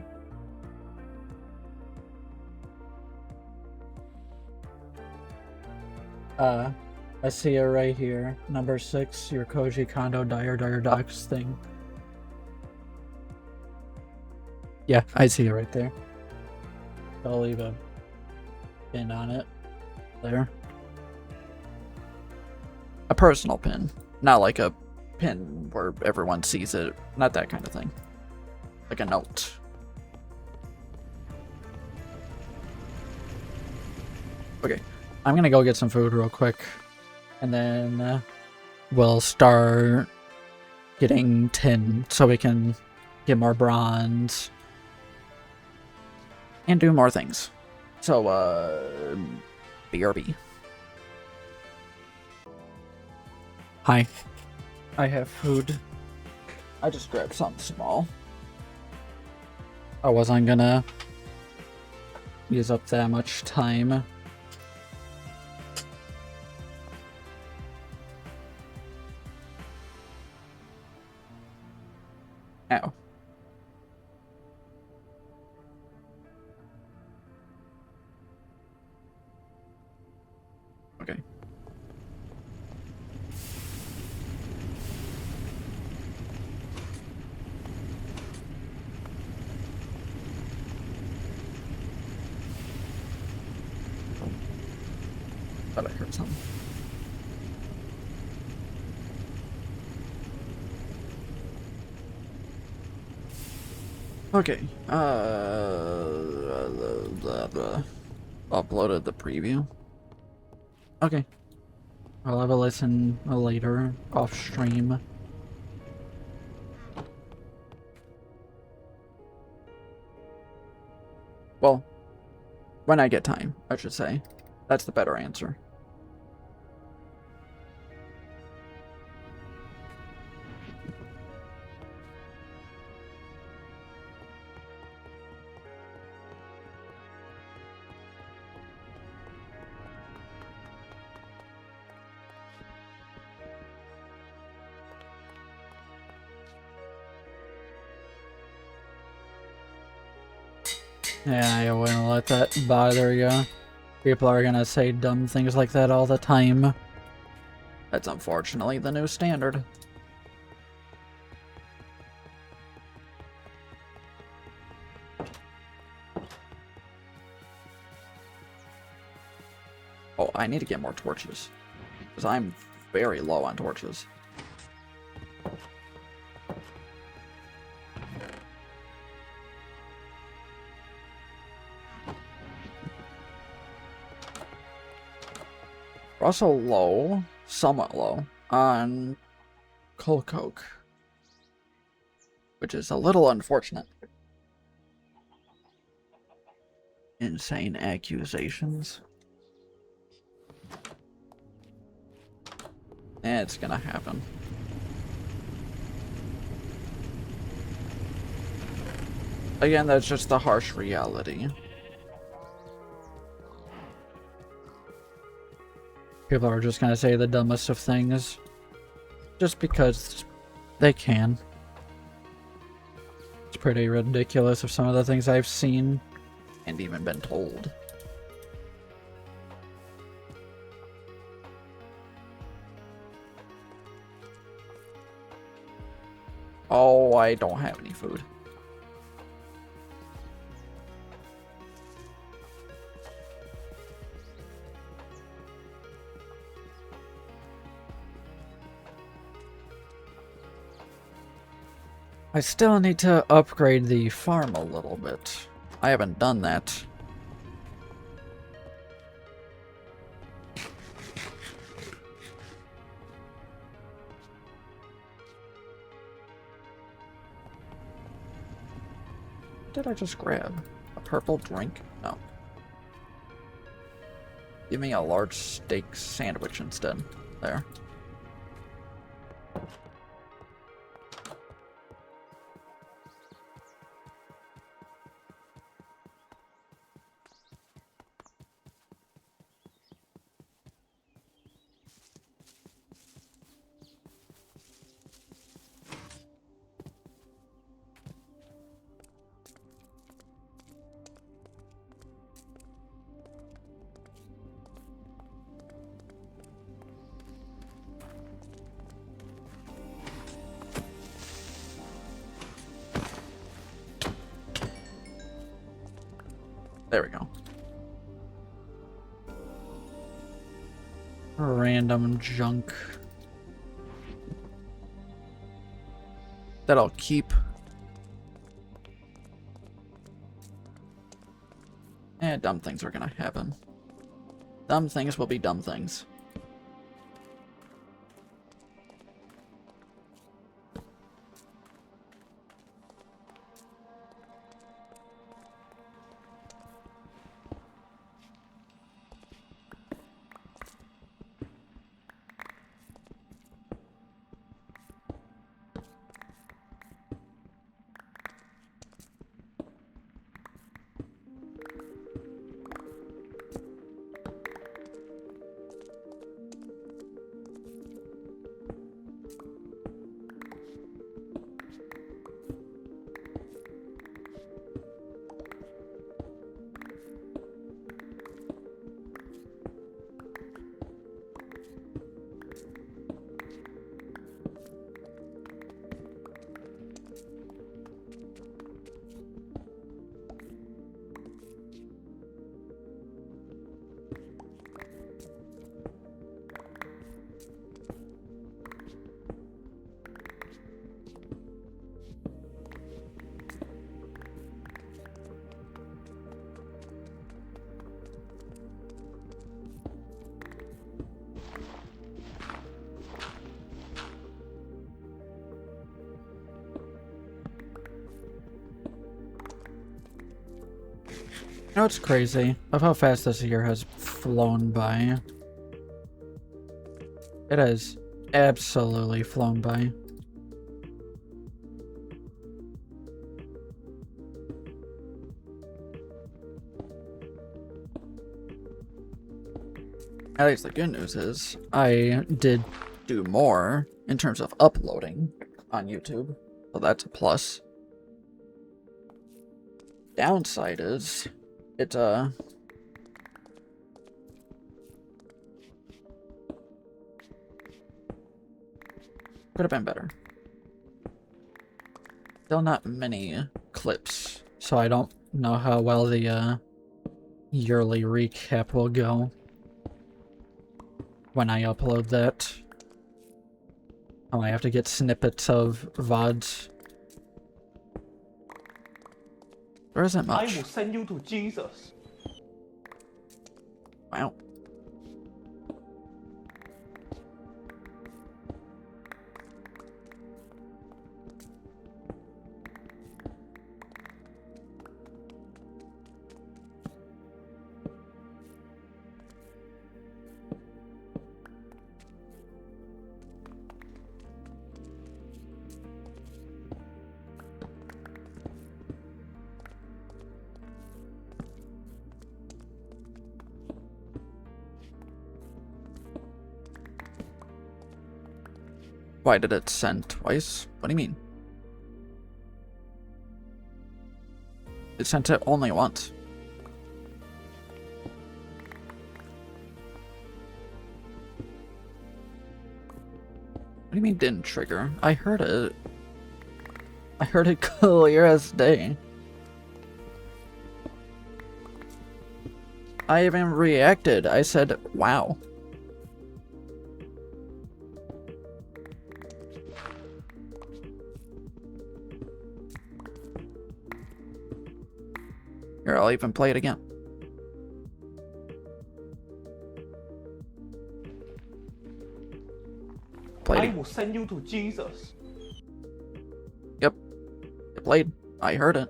A: I see it right here. Number 6, your Koji Kondo Dire Docs thing. Yeah, I see it right there. I'll leave a pin on it. There. A personal pin. Not like a pin where everyone sees it. Not that kind of thing. Like a note. Okay. I'm gonna go get some food real quick. And then we'll start getting tin so we can get more bronze. And do more things. So, BRB. Hi. I have food. I just grabbed something small. I wasn't gonna use up that much time. Ow. Okay. Thought I heard something. Okay. Uploaded the preview. Okay. I'll have a listen later, off stream. Well, when I get time, I should say. That's the better answer. Yeah, I wouldn't let that bother you. People are gonna say dumb things like that all the time. That's unfortunately the new standard. I need to get more torches. Because I'm very low on torches. We're also low, somewhat low, on coal coke. Which is a little unfortunate. Insane accusations. It's gonna happen. Again, that's just the harsh reality. People are just gonna say the dumbest of things. Just because they can. It's pretty ridiculous of some of the things I've seen and even been told. Oh, I don't have any food. I still need to upgrade the farm a little bit. I haven't done that. What did I just grab? A purple drink? No. Give me a large steak sandwich instead. There. There we go. Random junk. That I'll keep. And dumb things are gonna happen. Dumb things will be dumb things. You know, it's crazy of how fast this year has flown by. It has absolutely flown by. At least the good news is, I did do more in terms of uploading on YouTube, so that's a plus. Downside is, it, could have been better. Still not many clips, so I don't know how well the, yearly recap will go. when I upload that. Oh, I have to get snippets of VODs. There isn't much.
B: I will send you to Jesus.
A: Wow. Why did it send twice? What do you mean? It sent it only once. What do you mean didn't trigger? I heard it. I heard it clear as day. I even reacted. I said, wow. Here, I'll even play it again.
B: I will send you to Jesus.
A: Yep. It played. I heard it.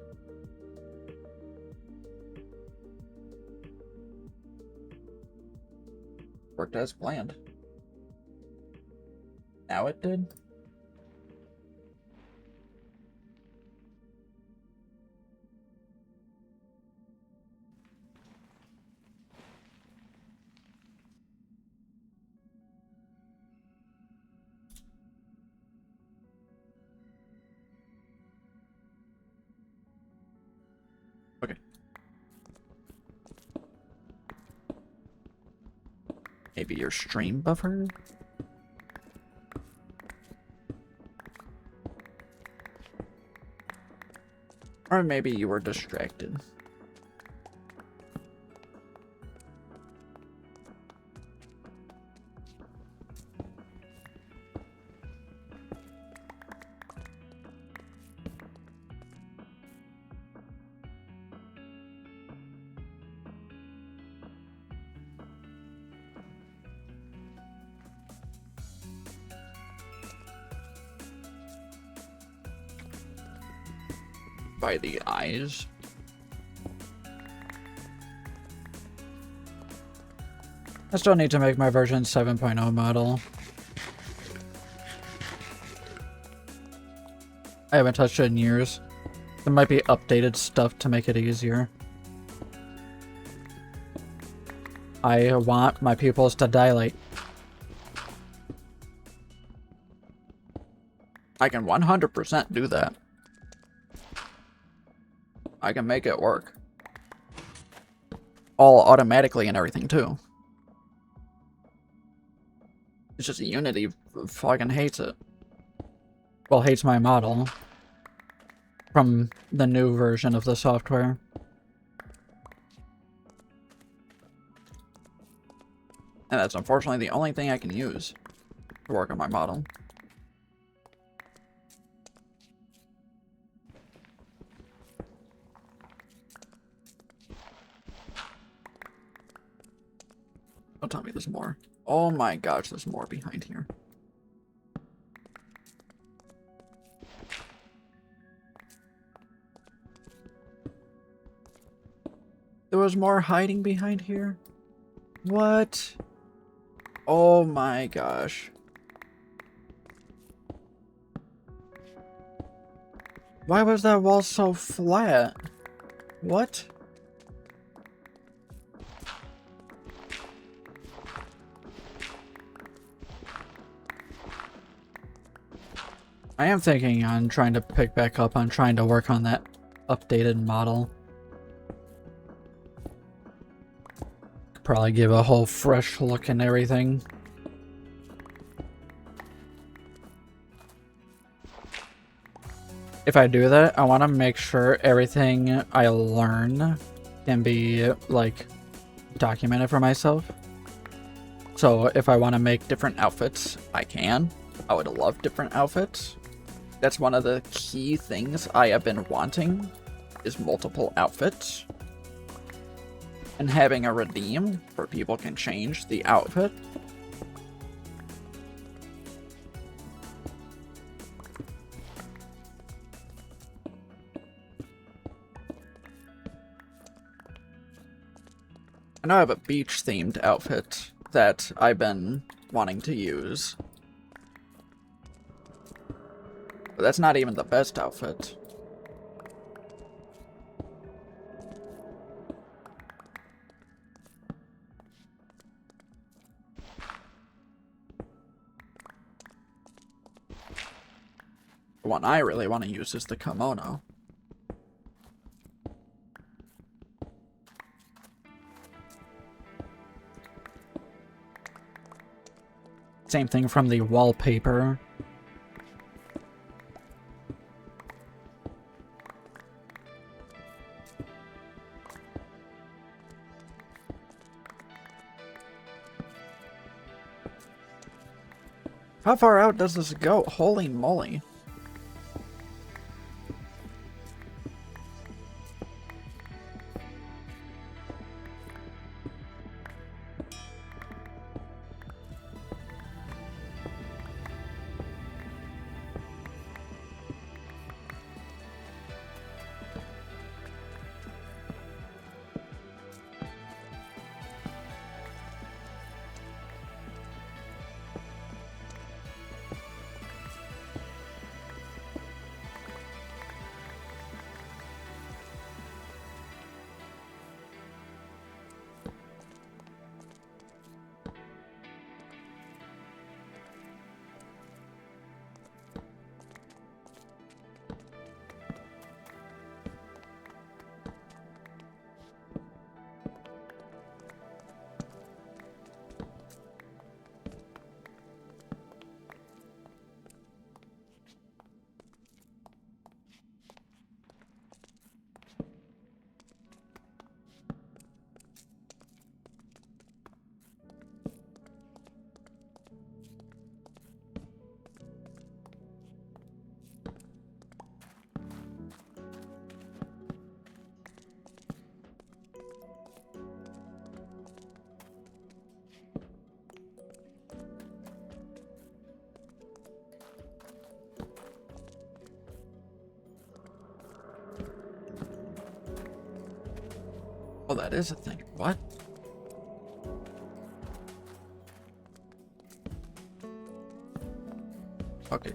A: Worked as planned. Now it did. Okay. Maybe your stream buffer? Or maybe you were distracted. By the eyes. I still need to make my version 7.0 model. I haven't touched it in years. There might be updated stuff to make it easier. I want my pupils to dilate. I can 100% do that. I can make it work. All automatically and everything, too. It's just Unity fucking hates it. Well, hates my model. From the new version of the software. And that's unfortunately the only thing I can use to work on my model. Don't tell me there's more. Oh my gosh, there's more behind here. There was more hiding behind here? What? Oh my gosh. Why was that wall so flat? What? I am thinking on trying to pick back up on trying to work on that updated model. Could probably give a whole fresh look and everything. If I do that, I want to make sure everything I learn can be, like, documented for myself. So if I want to make different outfits, I can. I would love different outfits. That's one of the key things I have been wanting, is multiple outfits. And having a redeem where people can change the outfit. I know I have a beach-themed outfit that I've been wanting to use. But that's not even the best outfit. The one I really want to use is the kimono. Same thing from the wallpaper. How far out does this go? Holy moly. Oh, that is a thing. What? Okay.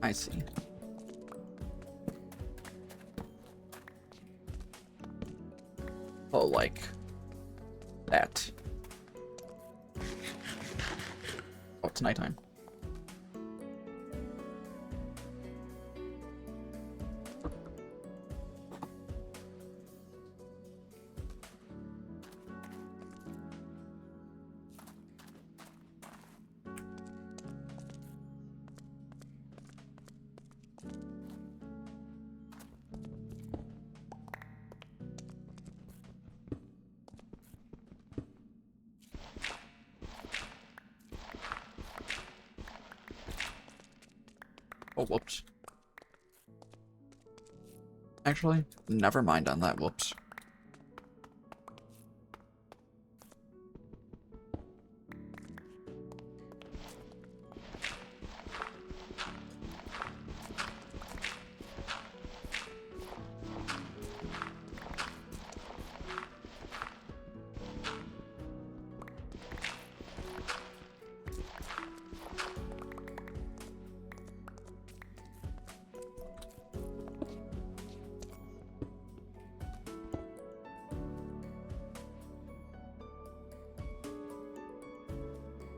A: I see. Oh, like that. Oh, it's nighttime. Oh, whoops. Actually, never mind on that, whoops.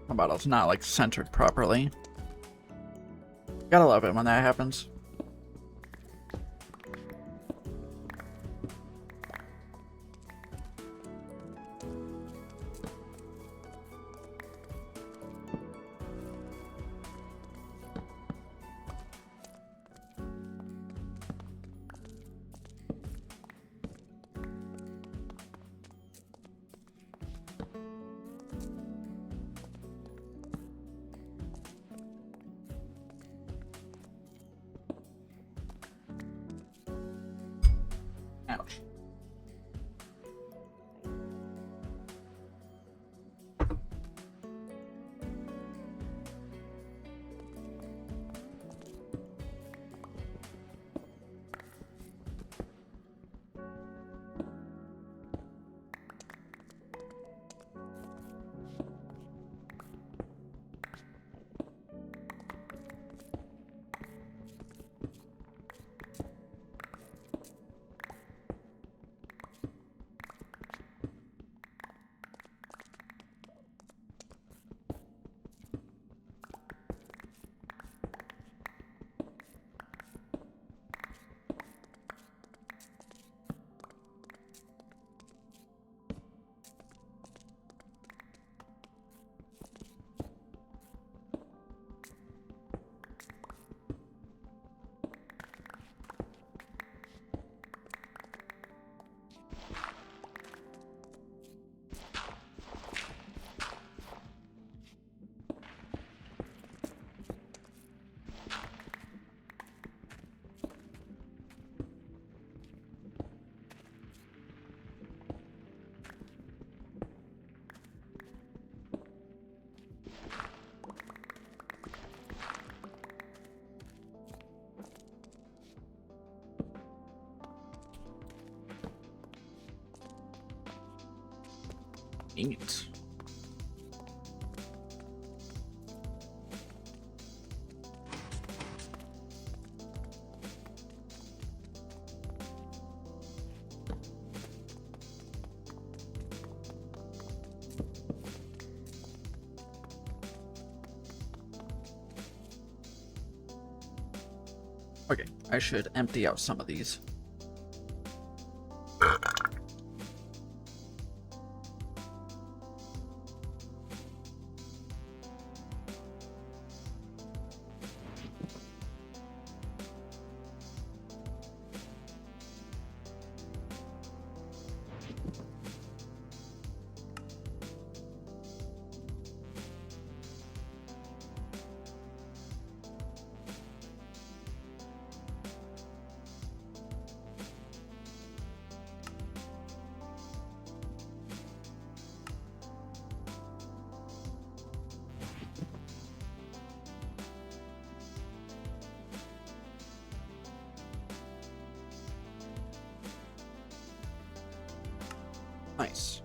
A: How about it's not, like, centered properly? Gotta love it when that happens. Ouch. Neat. Okay, I should empty out some of these. Nice.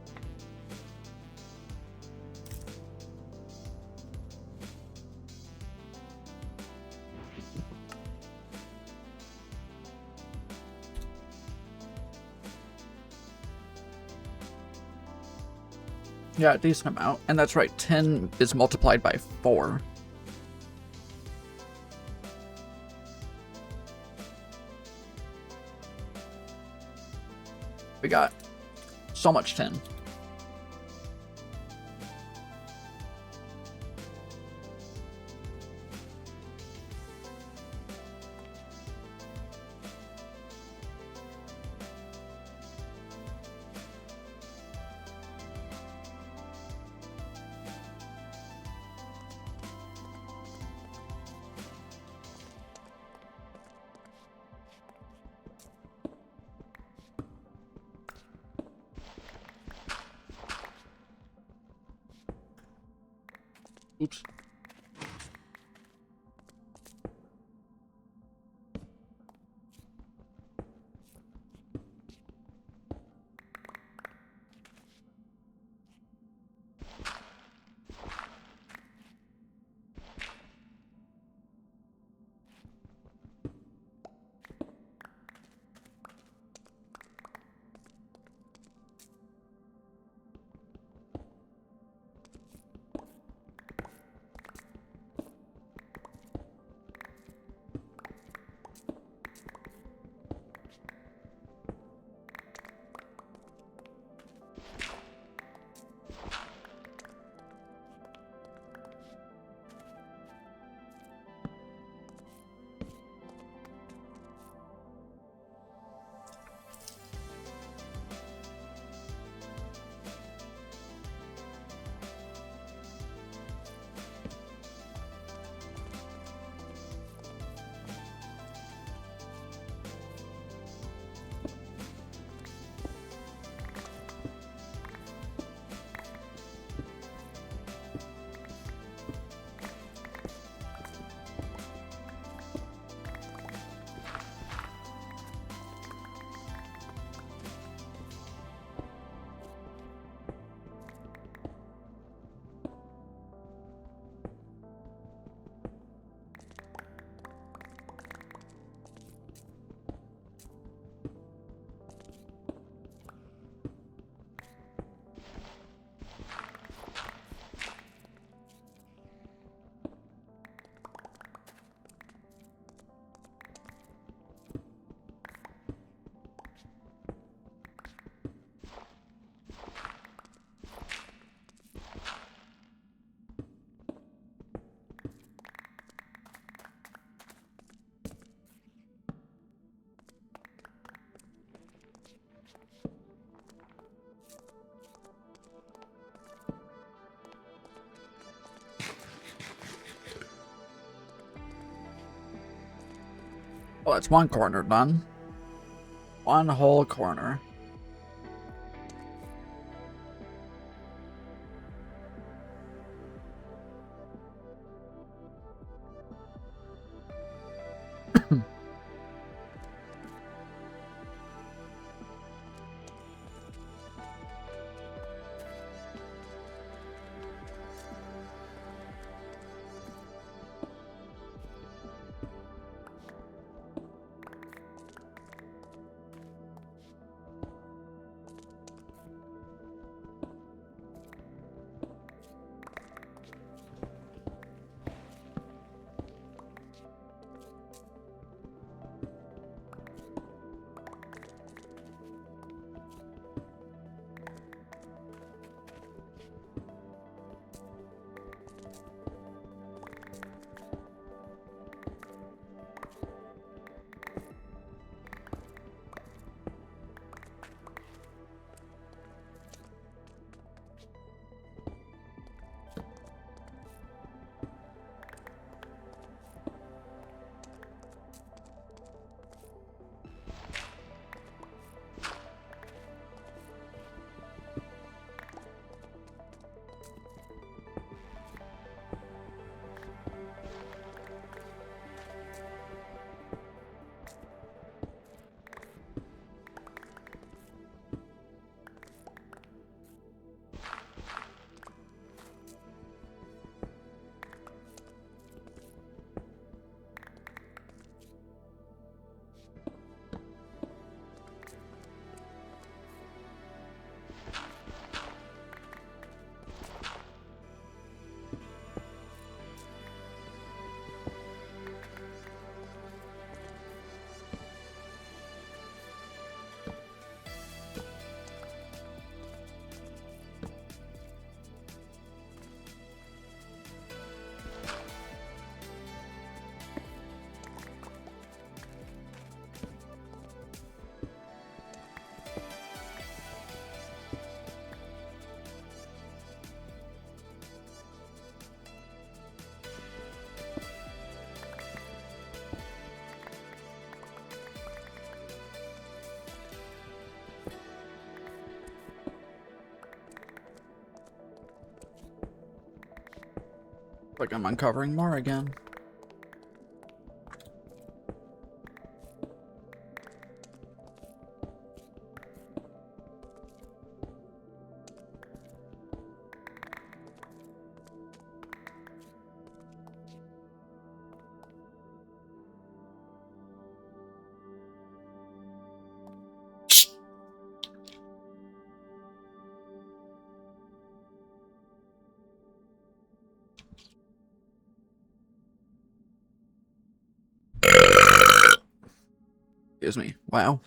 A: Yeah, a decent amount. And that's right, 10 is multiplied by 4. We got so much 10. Oops. Oh, it's one corner done. One whole corner. Like I'm uncovering more again. Excuse me. Wow.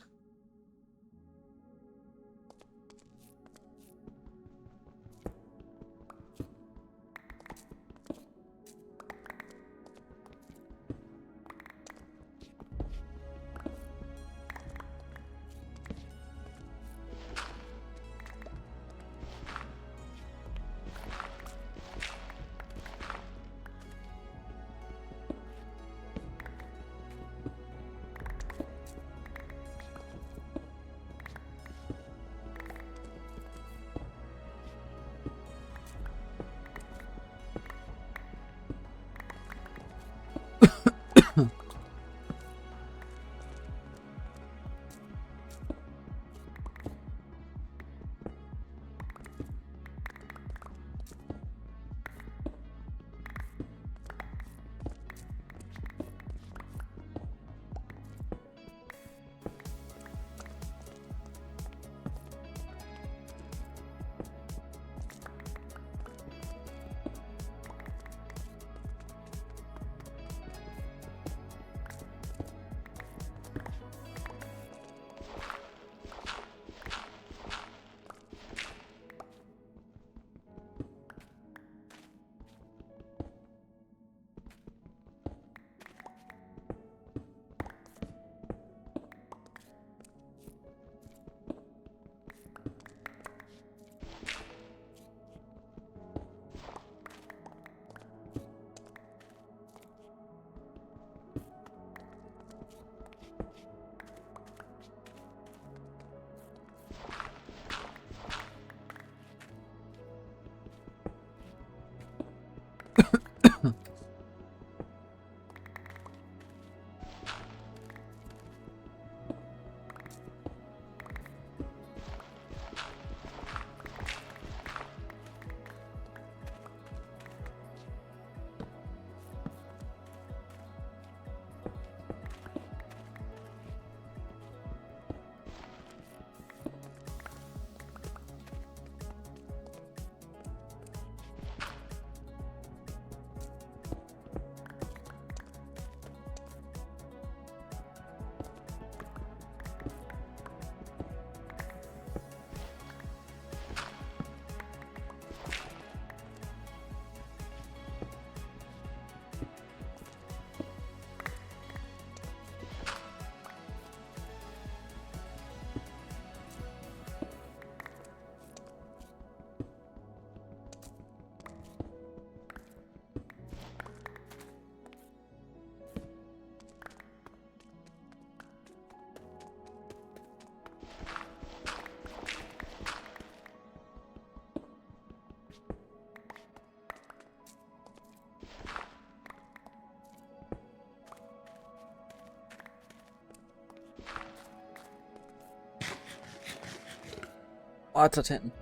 A: Lots of tin.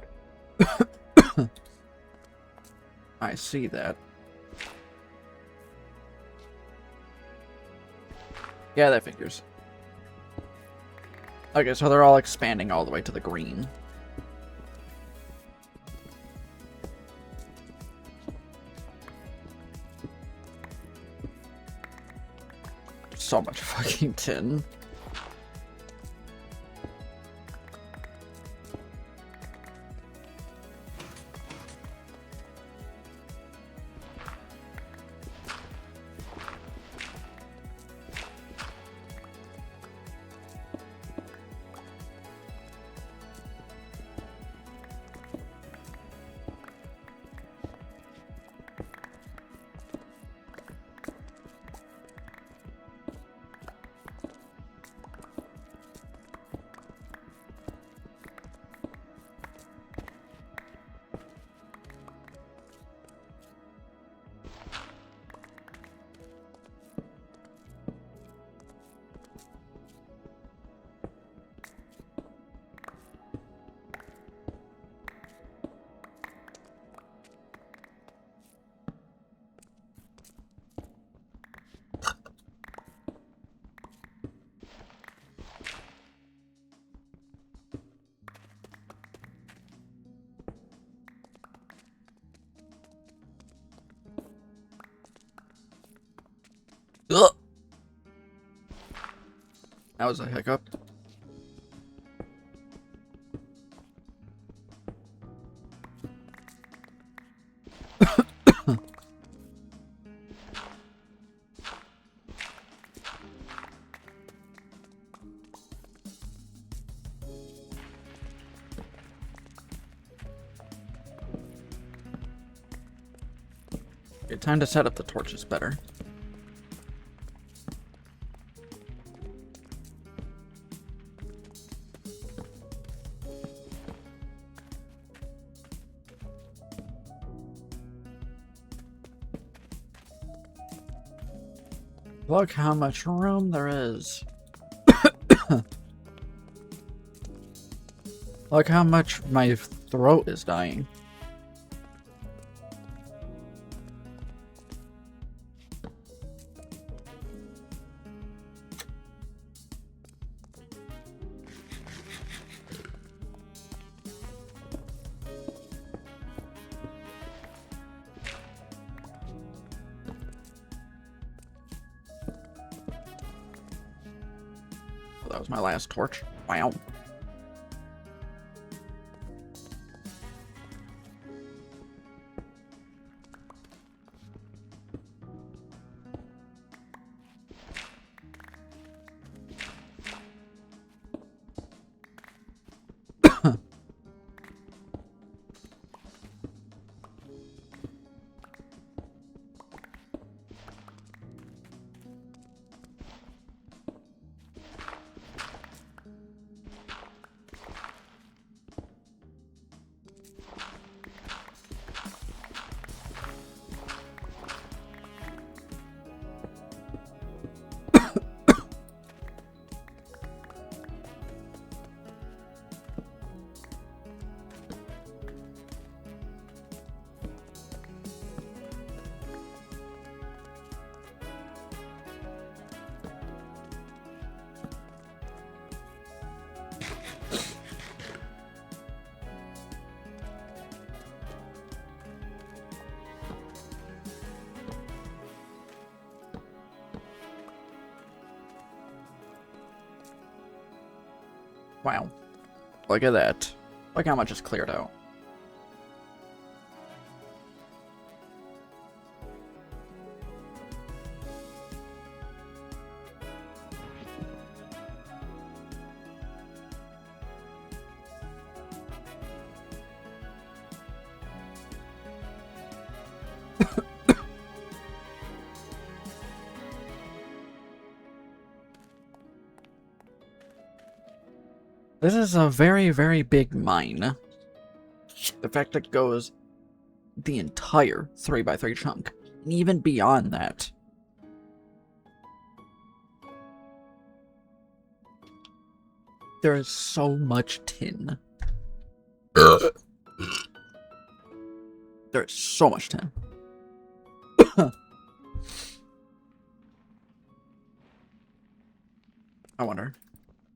A: I see that. Yeah, that figures. Okay, so they're all expanding all the way to the green. So much fucking tin. Ugh. That was a hiccup. Okay, time to set up the torches better. Look how much room there is. Look how much my throat is dying. That was my last torch. Wow. Wow. Look at that. Look how much is cleared out. This is a very, very big mine. The fact that it goes the entire 3x3 chunk, and even beyond that. There is so much tin. There's so much tin. I wonder.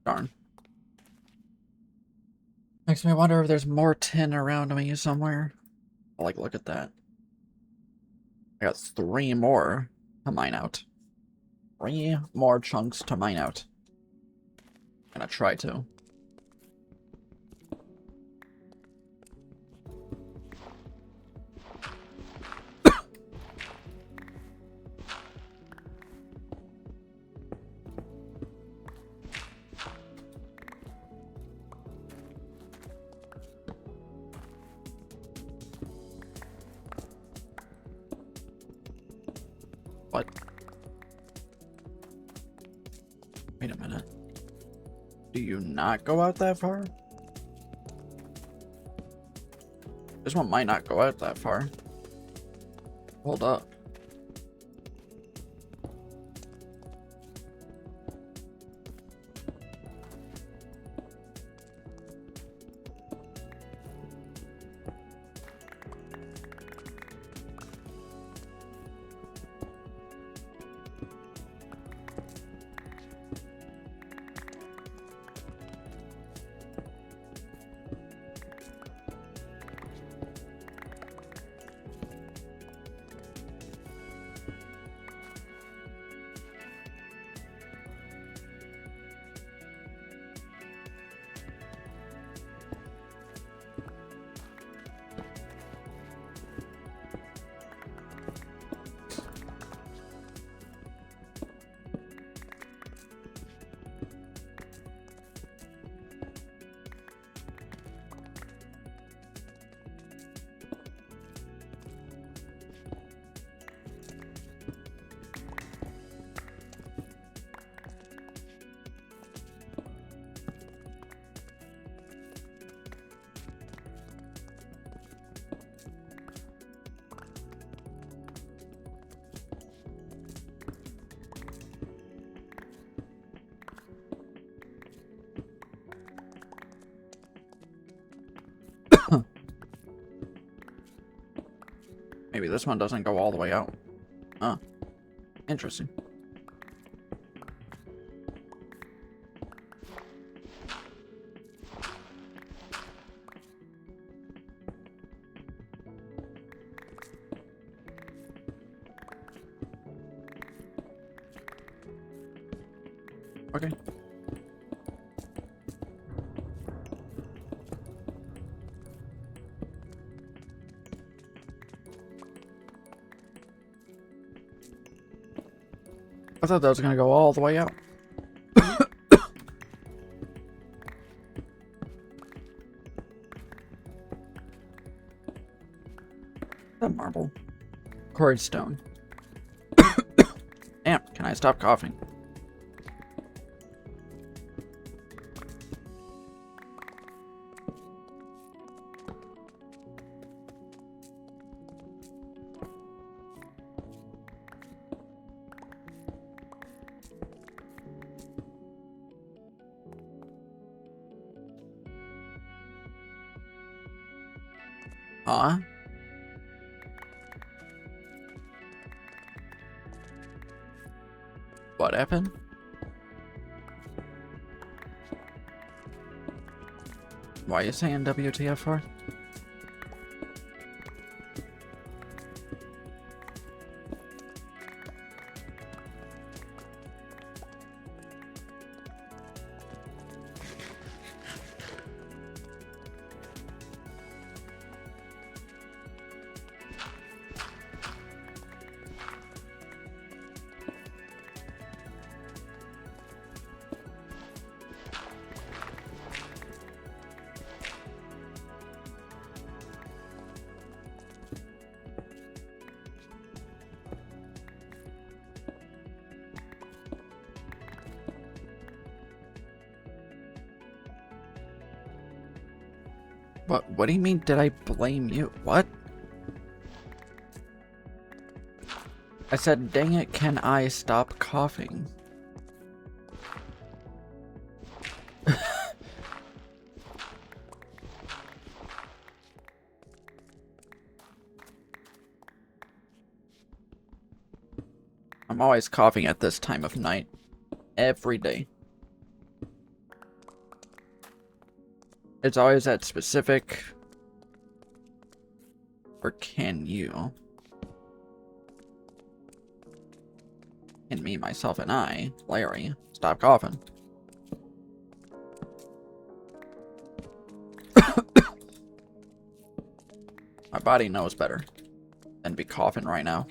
A: Darn. Makes me wonder if there's more tin around me somewhere. Like, look at that. I got 3 more to mine out. 3 more chunks to mine out. I'm gonna try to. What? Wait a minute. Do you not go out that far? This one might not go out that far. Hold up. Maybe this one doesn't go all the way out. Huh. Interesting. Okay. I thought that was gonna go all the way out. That marble. Quarried stone. Damn, can I stop coughing? Huh? What happened? Why are you saying WTF for? What do you mean, did I blame you? What? I said, dang it, can I stop coughing? I'm always coughing at this time of night. Every day. It's always that specific... Or can you? And me, myself, and I, Larry, stop coughing. My body knows better than be coughing right now.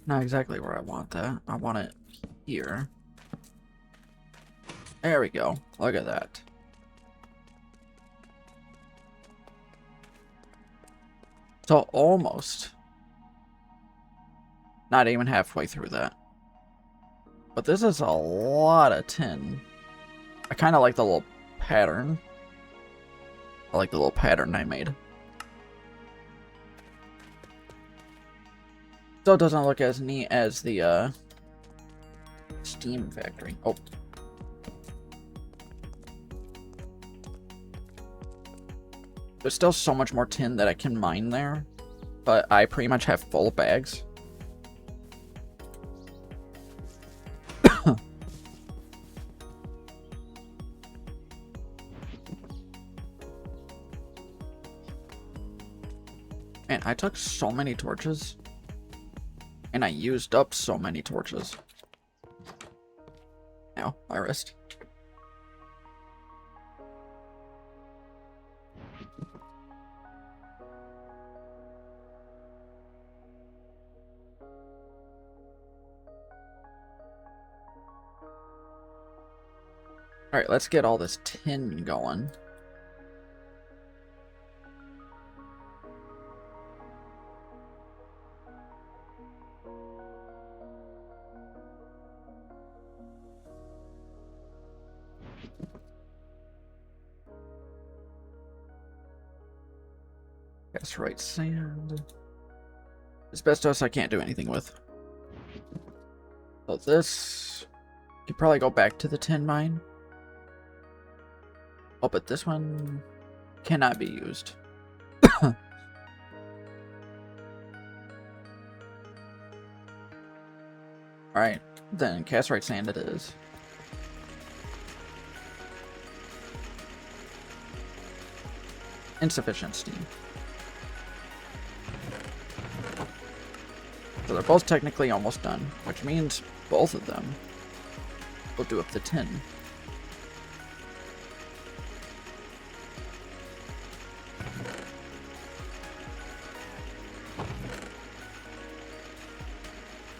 A: Not exactly where I want that. I want it here. There we go. Look at that. So almost. Not even halfway through that. But this is a lot of tin. I kind of like the little pattern. I like the little pattern I made. Still doesn't look as neat as the Steam factory. Oh. There's still so much more tin that I can mine there, but I pretty much have full bags. Man, I took so many torches. And I used up so many torches. Ow, my wrist. Alright, let's get all this tin going. That's right, sand. Asbestos I can't do anything with. So this... could probably go back to the tin mine. Oh, but this one cannot be used. Alright, then casterite sand it is. Insufficient steam. So they're both technically almost done, which means both of them will do up the tin.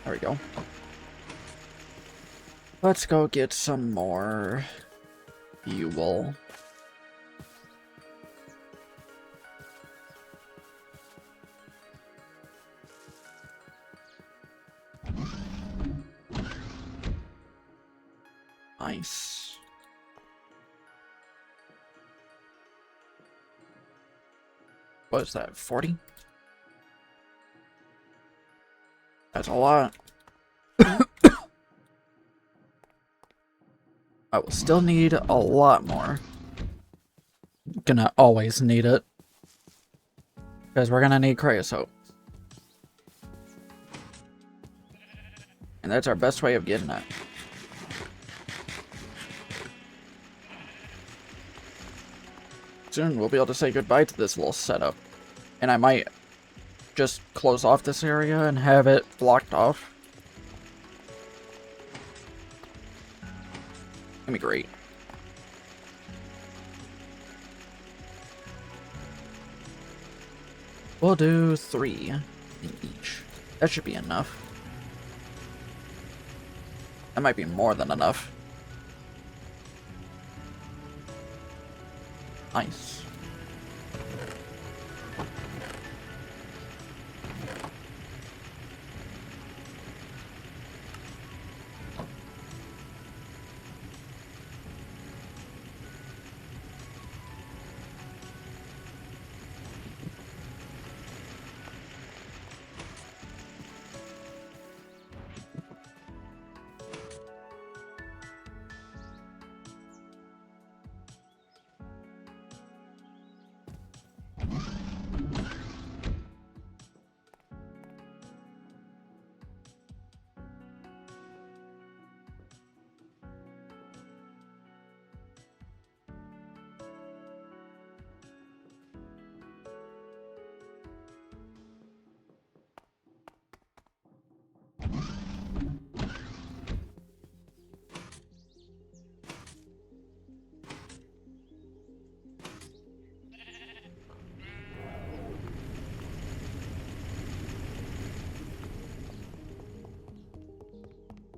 A: There we go. Let's go get some more fuel. Nice. What is that, 40? That's a lot. I will still need a lot more. Gonna always need it. Because we're gonna need creosote. And that's our best way of getting it. Soon we'll be able to say goodbye to this little setup. And I might just close off this area and have it blocked off. That'd be great. We'll do 3 in each. That should be enough. That might be more than enough. Nice.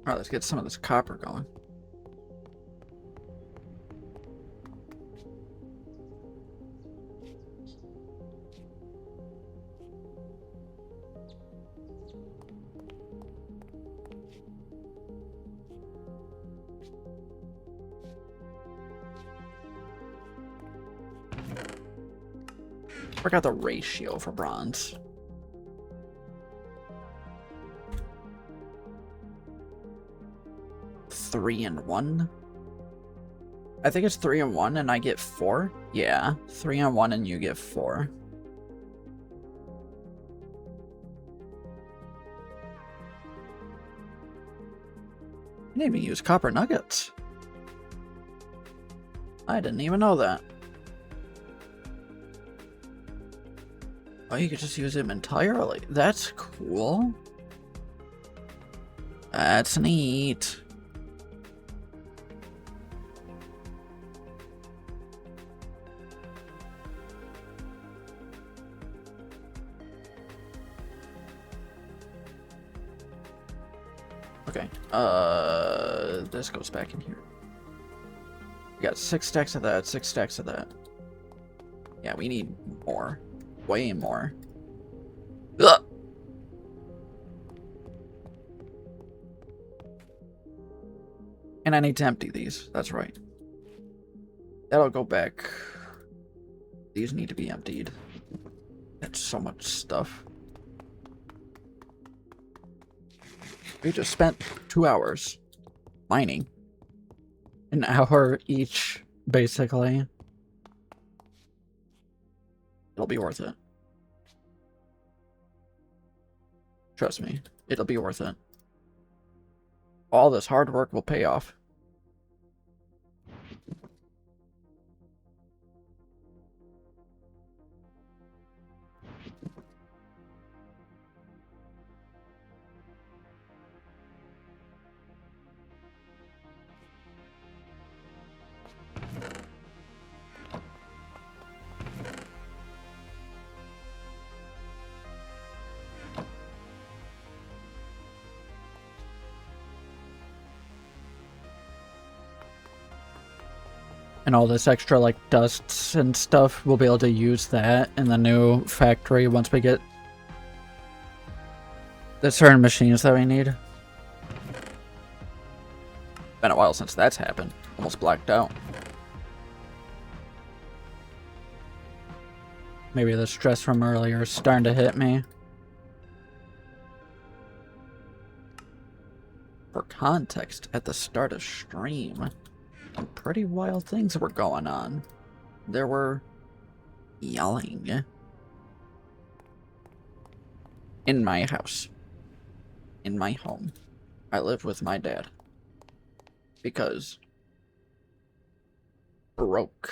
A: Alright, let's get some of this copper going. Work out the ratio for bronze. Three and 1. I think it's 3 and 1 and I get 4. Yeah, 3 and 1 and you get 4. I didn't even use copper nuggets. I didn't even know that. Oh, you could just use them entirely. That's cool. That's neat. Okay, this goes back in here. We got 6 stacks of that, 6 stacks of that. Yeah, we need more. Way more. Ugh! And I need to empty these, that's right. That'll go back. These need to be emptied. That's so much stuff. We just spent 2 hours mining. An hour each, basically. It'll be worth it. Trust me, it'll be worth it. All this hard work will pay off. And all this extra, like, dusts and stuff, we'll be able to use that in the new factory once we get the certain machines that we need. Been a while since that's happened. Almost blacked out. Maybe the stress from earlier is starting to hit me. For context, at the start of stream, some pretty wild things were going on. There were yelling in my house, in my home. I live with my dad because broke.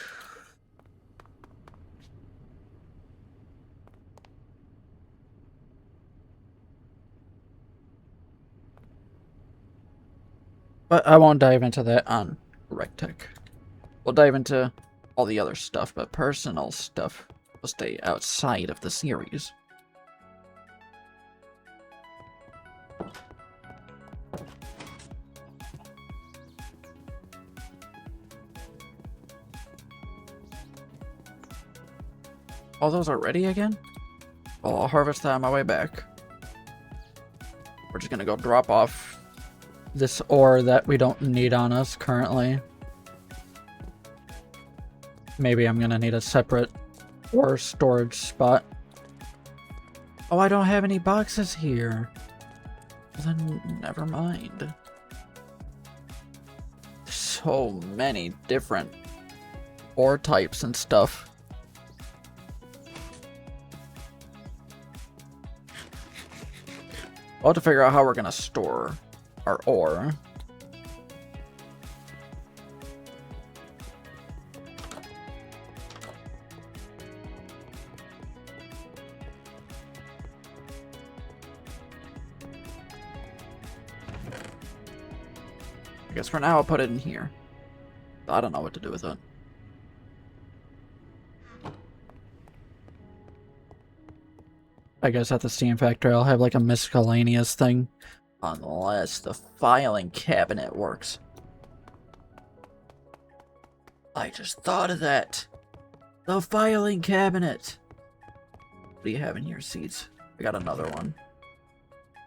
A: But I won't dive into that on GregTech. We'll dive into all the other stuff, but personal stuff will stay outside of the series. All those are ready again? Well, I'll harvest that on my way back. We're just gonna go drop off this ore that we don't need on us currently. Maybe I'm gonna need a separate ore storage spot. Oh, I don't have any boxes here. Well, then never mind. So many different ore types and stuff. We'll have to figure out how we're gonna store our ore. I guess for now I'll put it in here. I don't know what to do with it. I guess at the Steam Factory I'll have like a miscellaneous thing Unless the filing cabinet works. I just thought of that. The filing cabinet. What do you have in here, seeds? I got another one.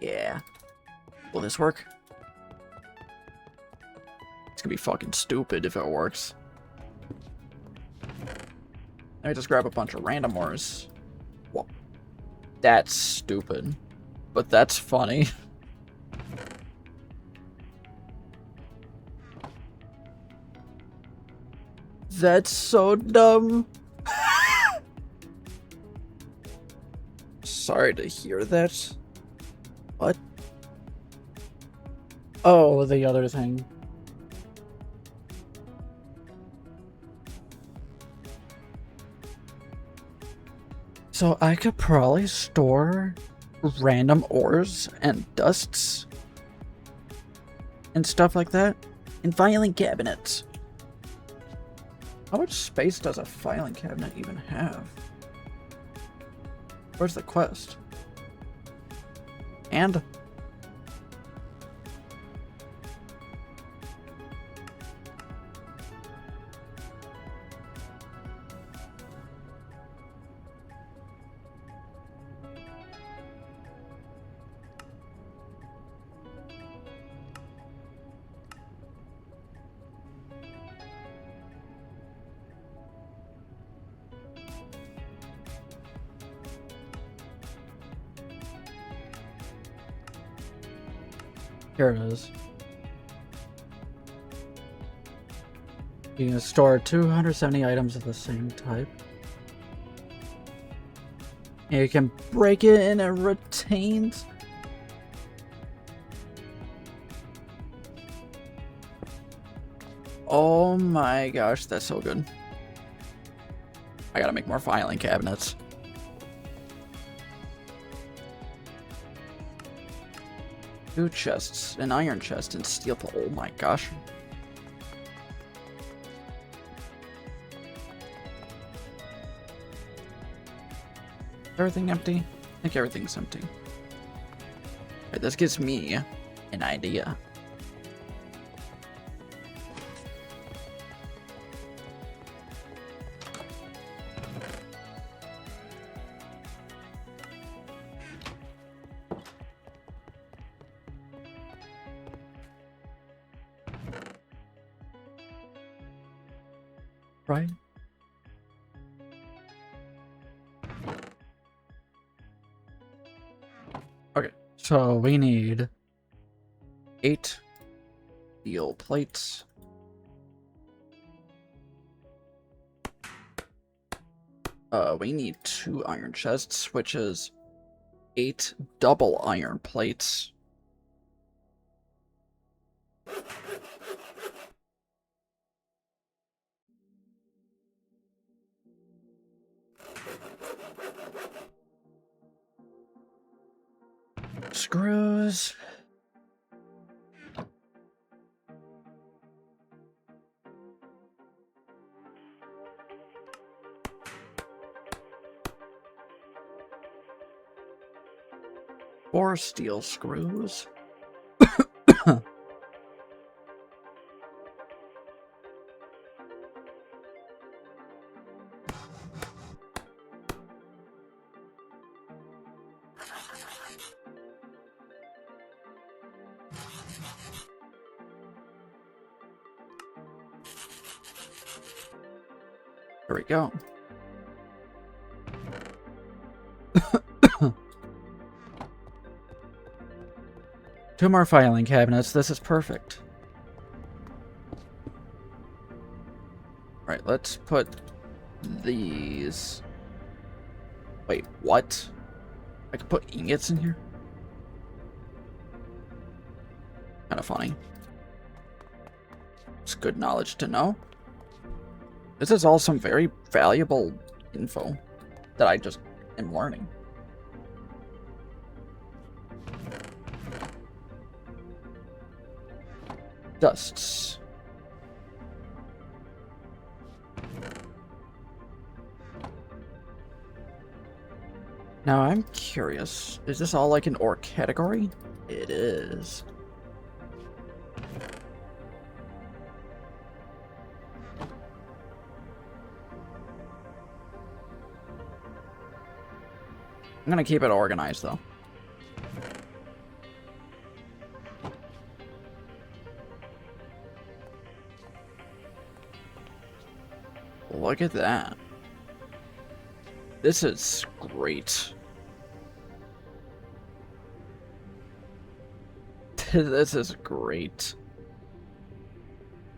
A: Yeah. Will this work? It's gonna be fucking stupid if it works. Let me just grab a bunch of random ores. Well, that's stupid. But that's funny. That's so dumb. Sorry to hear that. What? Oh, the other thing. So I could probably store random ores and dusts and stuff like that in filing cabinets. How much space does a filing cabinet even have? Where's the quest? And here it is. You can store 270 items of the same type. And you can break it and it retains. Oh my gosh, that's so good. I gotta make more filing cabinets. Two chests, an iron chest, and steel. Oh my gosh. Is everything empty? I think everything's empty. Alright, this gives me an idea. Right? Okay, so we need 8 steel plates. We need 2 iron chests, which is 8 double iron plates. Screws. Four steel screws. There we go. Two more filing cabinets. This is perfect. Right, let's put these. Wait, what? I could put ingots in here? Kind of funny. It's good knowledge to know. This is all some very valuable info that I just am learning. Dusts. Now I'm curious, is this all like an ore category? It is. I'm gonna keep it organized, though. Look at that. This is great. This is great.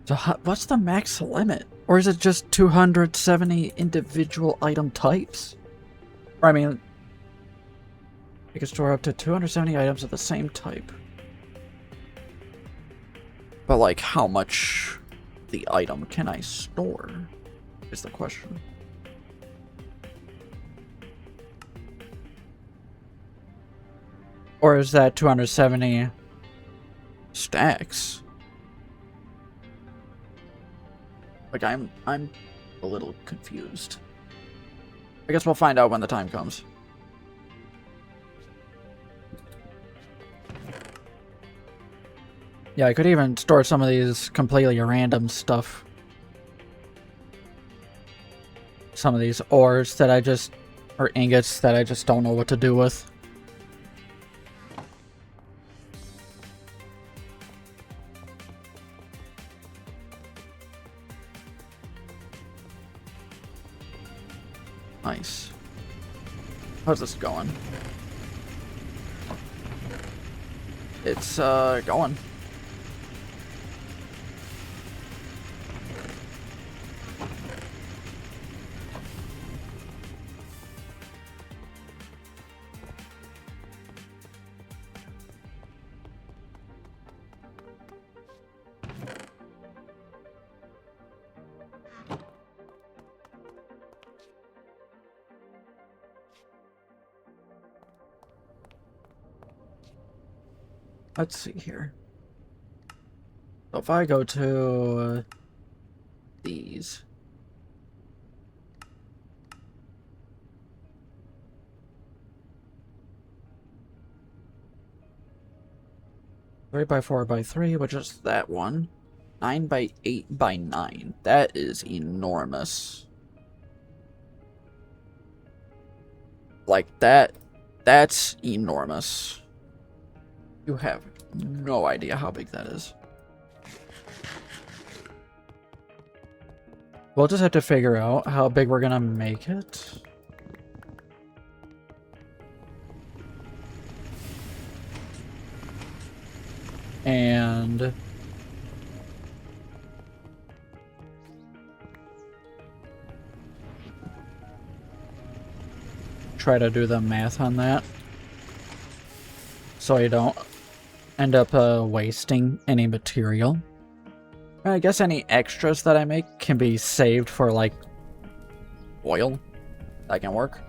A: So what's the max limit? Or is it just 270 individual item types? Or I mean, you can store up to 270 items of the same type. But like, how much the item can I store? Is the question. Or is that 270 stacks? Like, I'm a little confused. I guess we'll find out when the time comes. Yeah, I could even store some of these completely random stuff. Some of these ores that I just, or ingots that I just don't know what to do with. Nice. How's this going? It's, going. Let's see here. So if I go to these. Three by 4x3, which is that one. 9 by 8 by 9. That is enormous. Like that's enormous. You have no idea how big that is. We'll just have to figure out how big we're gonna make it. And try to do the math on that, so you don't end up wasting any material. I guess any extras that I make can be saved for, like, oil. That can work.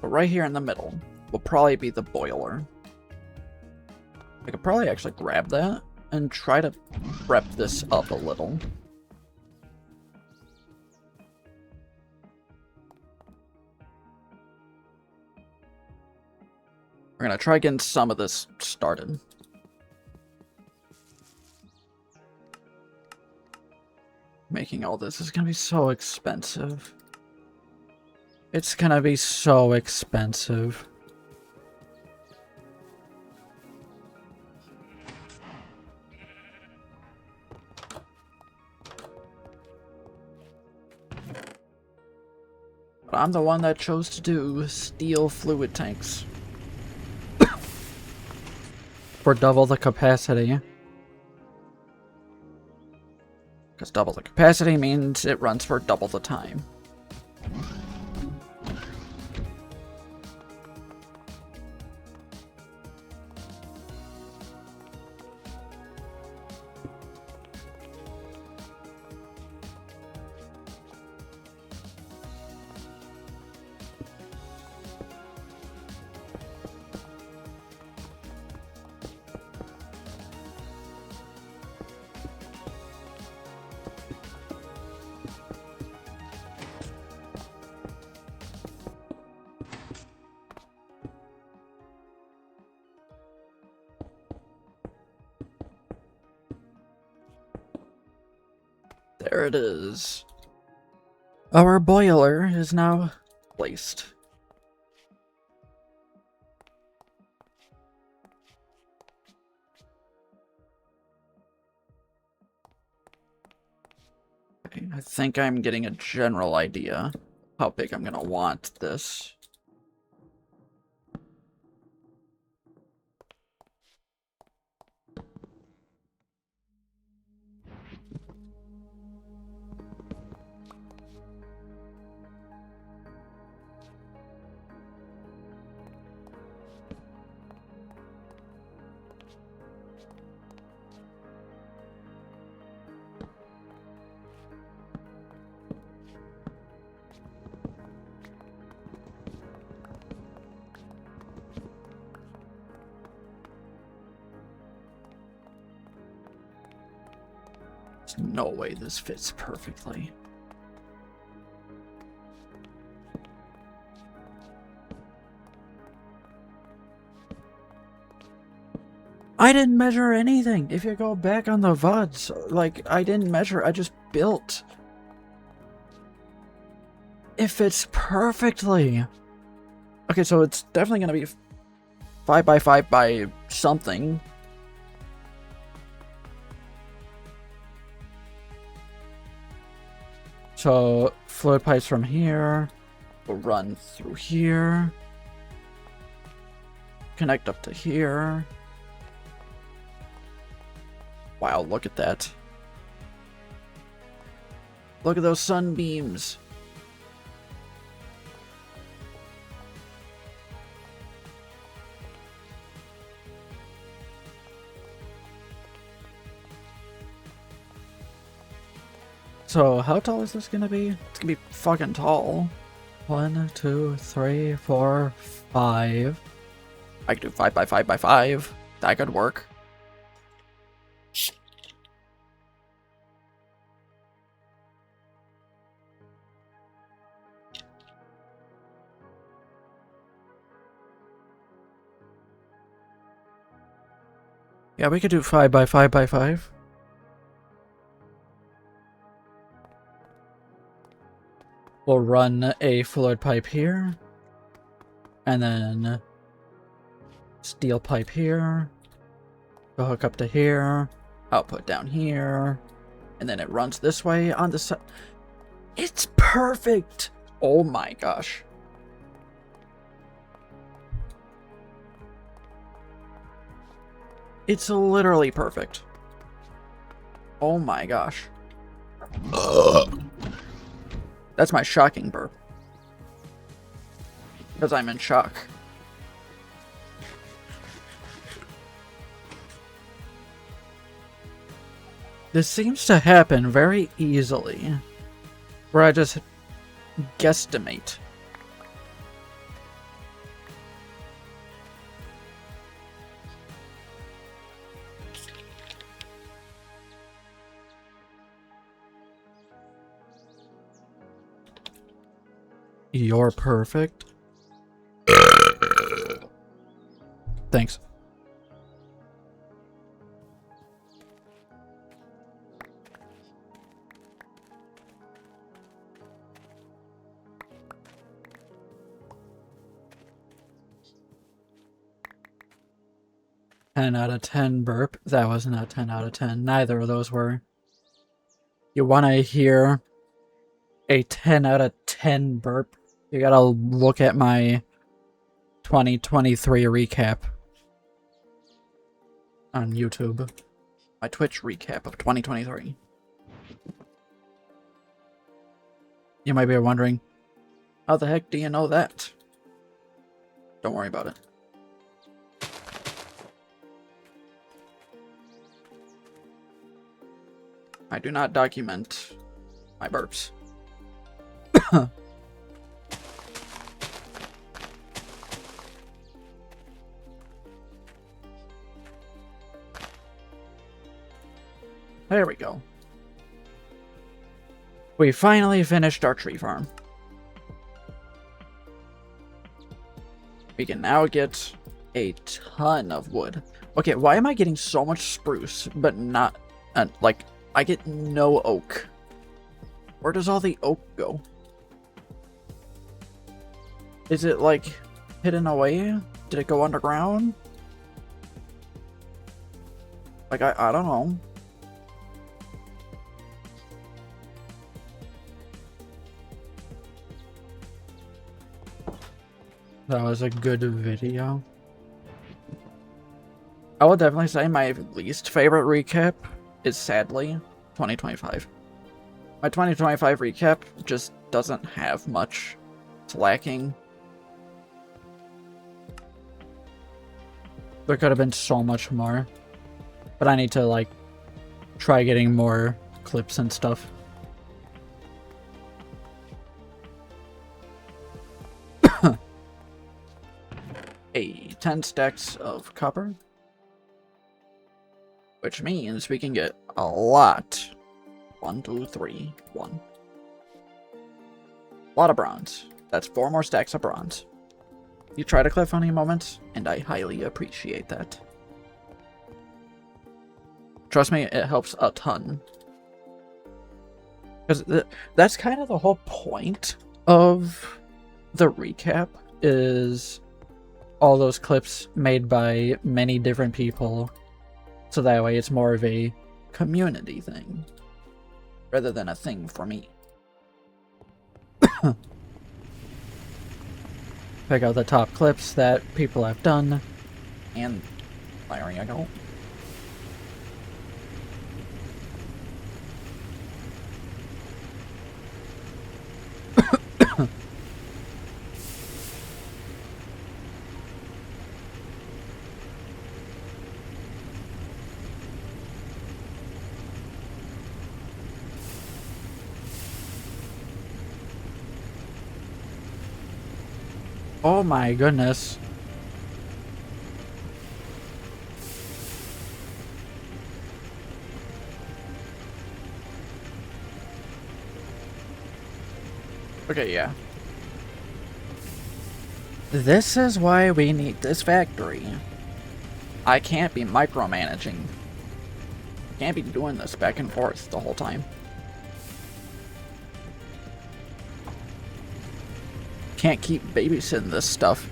A: But right here in the middle will probably be the boiler. I could probably actually grab that and try to prep this up a little. We're gonna try getting some of this started. Making all this is gonna be so expensive. It's gonna be so expensive. But I'm the one that chose to do steel fluid tanks. For double the capacity. Because double the capacity means it runs for double the time. There it is. Our boiler is now placed. Okay, I think I'm getting a general idea how big I'm gonna want this. There's no way this fits perfectly. I didn't measure anything. If you go back on the VODs, like, I didn't measure, I just built. It fits perfectly. Okay, so it's definitely gonna be 5 by 5 by something. So, fluid pipes from here will run through here, connect up to here. Wow, look at that. Look at those sunbeams. So, how tall is this gonna be? It's gonna be fucking tall. 1, 2, 3, 4, 5. I could do 5 by 5 by 5. That could work. Yeah, we could do 5 by 5 by 5. We'll run a fluid pipe here, and then steel pipe here, go hook up to here, output down here, and then it runs this way on the side. It's perfect! Oh my gosh. It's literally perfect. Oh my gosh. That's my shocking burp. Because I'm in shock. This seems to happen very easily. Where I just guesstimate. You're perfect. Thanks. Ten out of 10 burp. That was not 10 out of 10. Neither of those were. You want to hear a 10 out of 10 burp? You gotta look at my 2023 recap on YouTube. My Twitch recap of 2023. You might be wondering, how the heck do you know that? Don't worry about it. I do not document my burps. There we go. We finally finished our tree farm. We can now get a ton of wood. Okay, why am I getting so much spruce, but not, like, I get no oak? Where does all the oak go? Is it, like, hidden away? Did it go underground? Like, I don't know. That was a good video. I would definitely say my least favorite recap is, sadly, 2025. My 2025 recap just doesn't have much. It's lacking. There could have been so much more. But I need to, like, try getting more clips and stuff. A 10 stacks of copper. Which means we can get a lot. 1, 2, 3, 1. A lot of bronze. That's 4 more stacks of bronze. You try to clip funny moments, and I highly appreciate that. Trust me, it helps a ton. Because that's kind of the whole point of the recap, is all those clips made by many different people. So that way it's more of a community thing, rather than a thing for me. Pick out the top clips that people have done, and firing a goal. Oh my goodness. Okay, yeah. This is why we need this factory. I can't be micromanaging. Can't be doing this back and forth the whole time. Can't keep babysitting this stuff.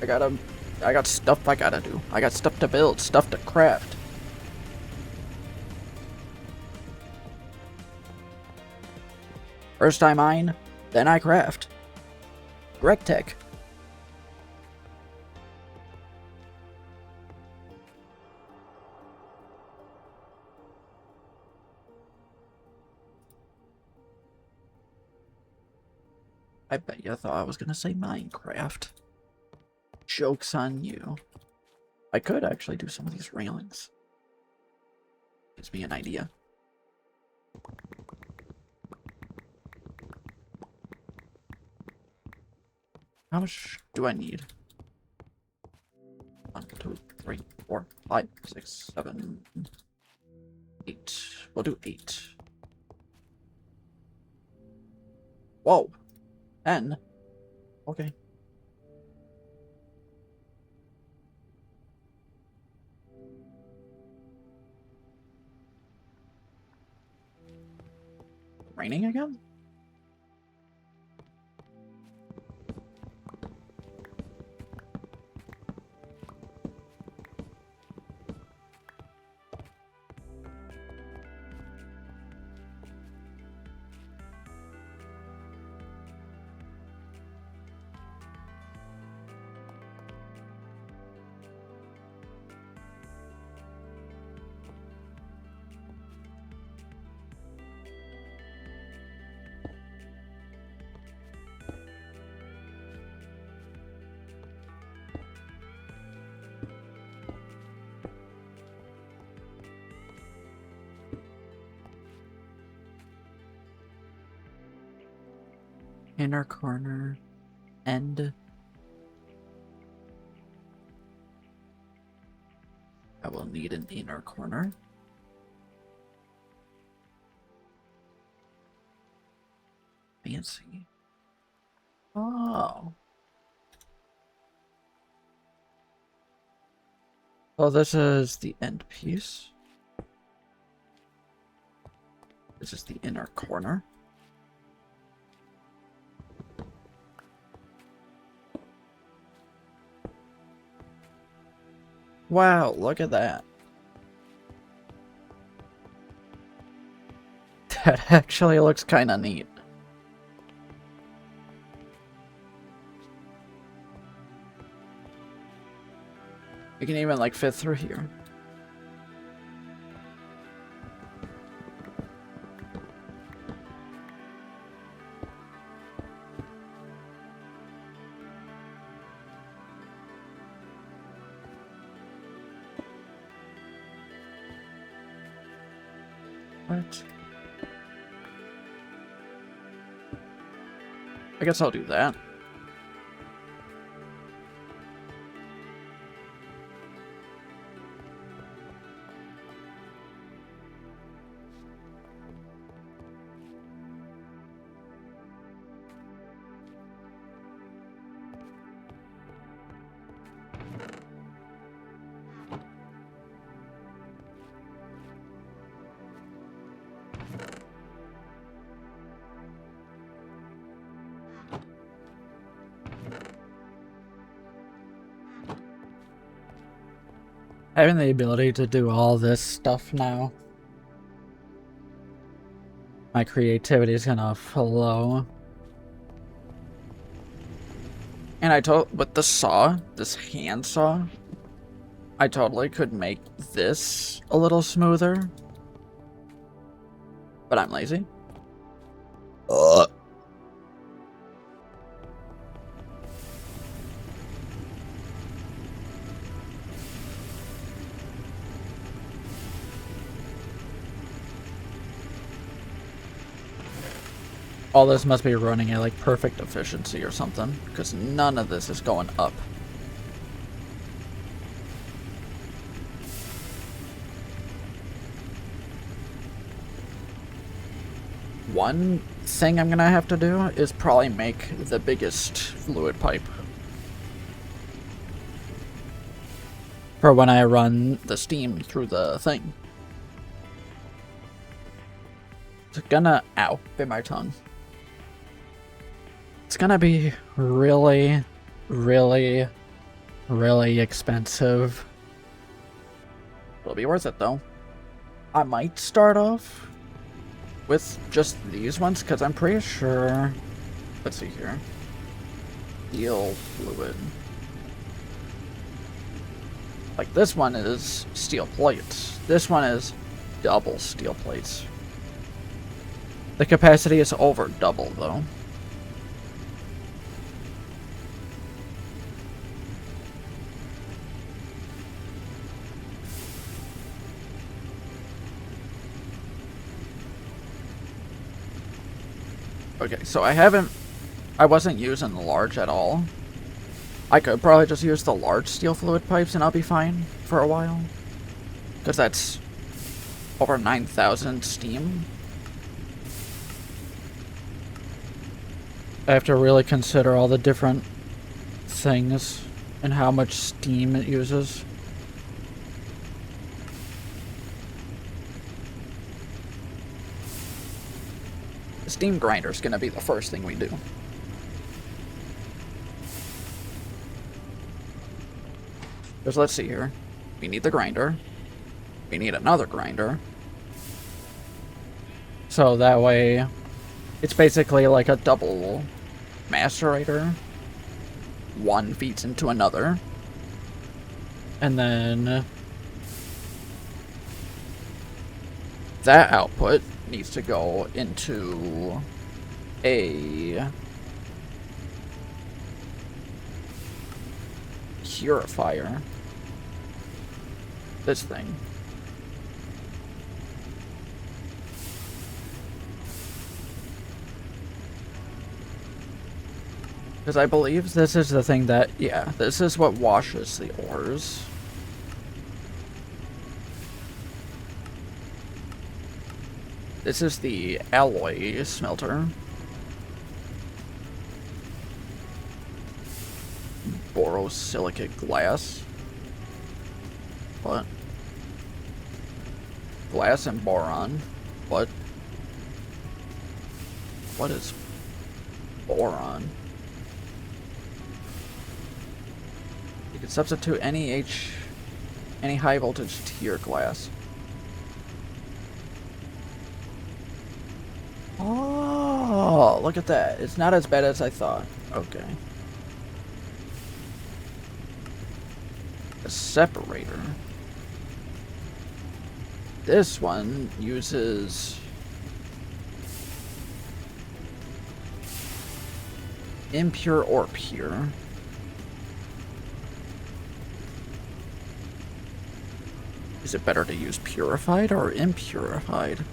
A: I got stuff I gotta do. I got stuff to build, stuff to craft. First I mine, then I craft. GregTech. I bet you thought I was gonna say Minecraft. Joke's on you. I could actually do some of these railings. Gives me an idea. How much do I need? 1, 2, 3, 4, 5, 6, 7, 8. We'll do 8. Whoa. 10. Okay. Raining again? Inner corner, end. I will need an inner corner. Fancy. Oh. Well, this is the end piece. This is the inner corner. Wow, look at that. That actually looks kind of neat. You can even like fit through here. What? I guess I'll do that. Having the ability to do all this stuff now, my creativity is gonna flow. And with the saw, this hand saw, I totally could make this a little smoother. But I'm lazy. All this must be running at like perfect efficiency or something, because none of this is going up. One thing I'm gonna have to do is probably make the biggest fluid pipe for when I run the steam through the thing. It's gonna, ow, bit my tongue. It's gonna be really, really, really expensive. It'll be worth it though. I might start off with just these ones, because I'm pretty sure... Let's see here. Steel fluid. Like, this one is steel plates. This one is double steel plates. The capacity is over double, though. Okay, so I wasn't using the large at all. I could probably just use the large steel fluid pipes and I'll be fine for a while. Because that's over 9,000 steam. I have to really consider all the different things and how much steam it uses. The steam grinder is going to be the first thing we do. Because let's see here. We need the grinder. We need another grinder. So that way, it's basically like a double macerator. One feeds into another. And then that output needs to go into a purifier. This thing. Because I believe this is the thing that, yeah, this is what washes the ores. This is the alloy smelter. Borosilicate glass. What? Glass and boron. What? What is boron? You can substitute any H any high voltage tier glass. Oh, look at that. It's not as bad as I thought. Okay. A separator. This one uses impure or pure. Is it better to use purified or impurified?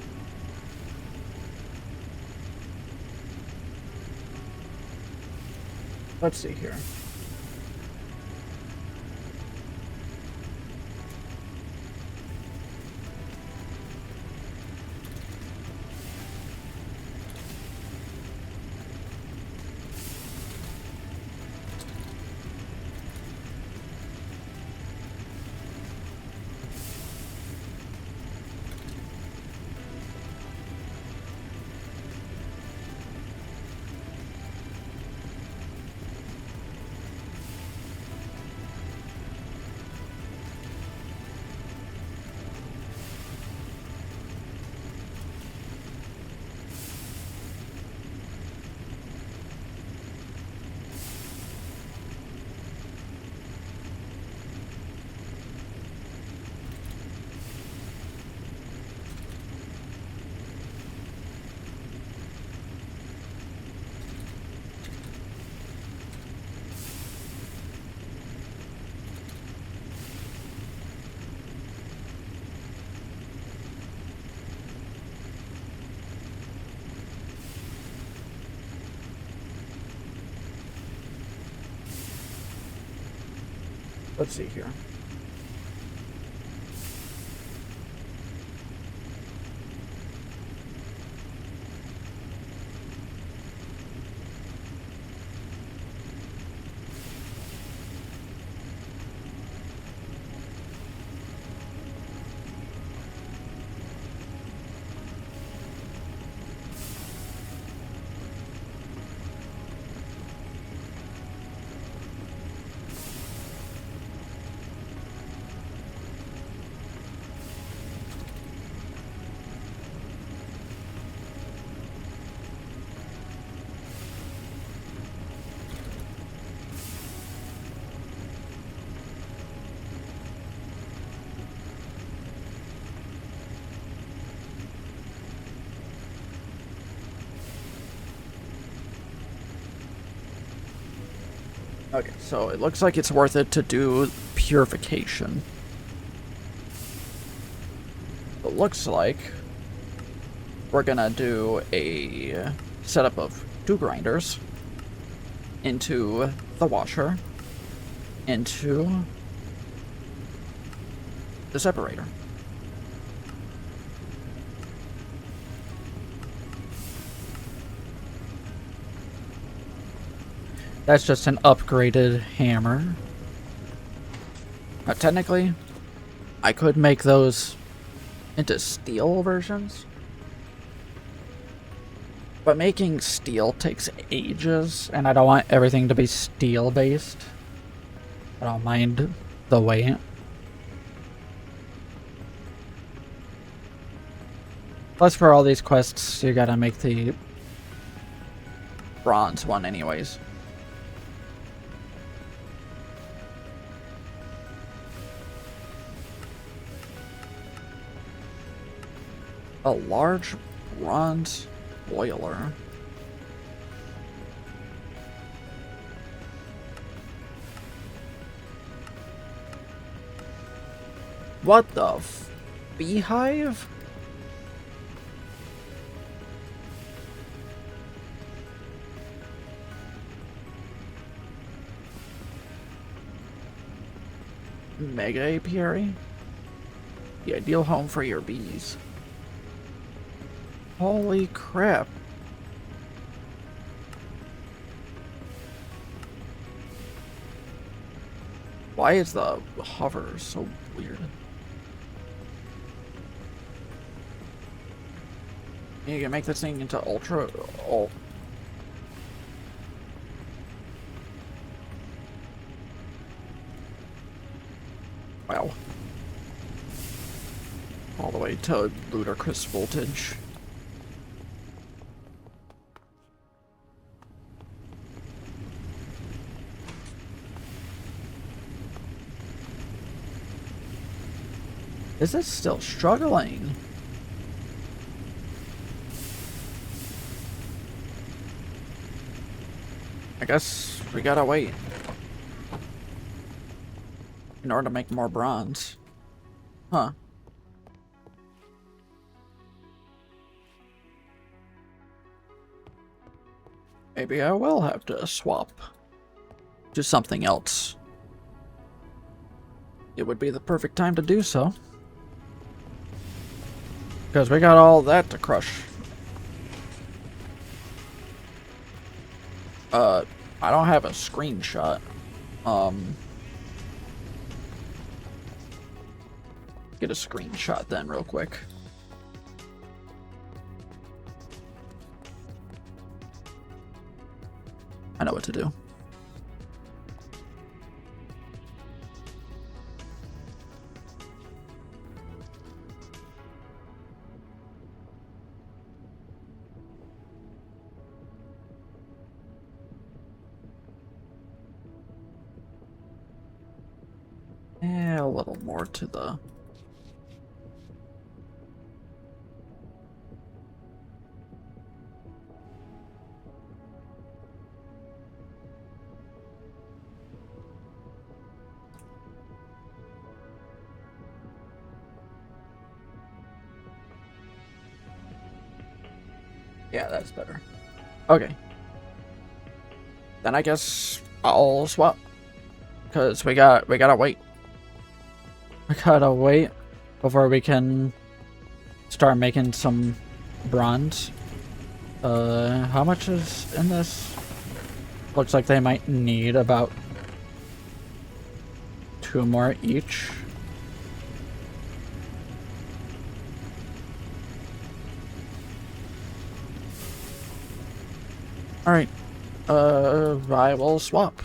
A: Let's see here. Let's see here. Okay, so it looks like it's worth it to do purification. It looks like we're gonna do a setup of 2 grinders into the washer, into the separator. That's just an upgraded hammer. Now, technically, I could make those into steel versions. But making steel takes ages, and I don't want everything to be steel-based. I don't mind the weight. Plus, for all these quests, you gotta make the bronze one anyways. A large bronze boiler. What the beehive? Mega apiary? The ideal home for your bees. Holy crap. Why is the hover so weird? You can make this thing into ultra... Oh. Wow. all the way to ludicrous voltage. Is it still struggling? I guess we gotta wait in order to make more bronze. Huh. Maybe I will have to swap to something else. It would be the perfect time to do so. Because we got all that to crush. I don't have a screenshot. Get a screenshot then real quick. I know what to do. Yeah, a little more to the... Yeah, that's better. Okay. Then I guess I'll swap. Because we gotta wait. We gotta wait before we can start making some bronze. How much is in this? Looks like they might need about 2 more each. Alright. I will swap.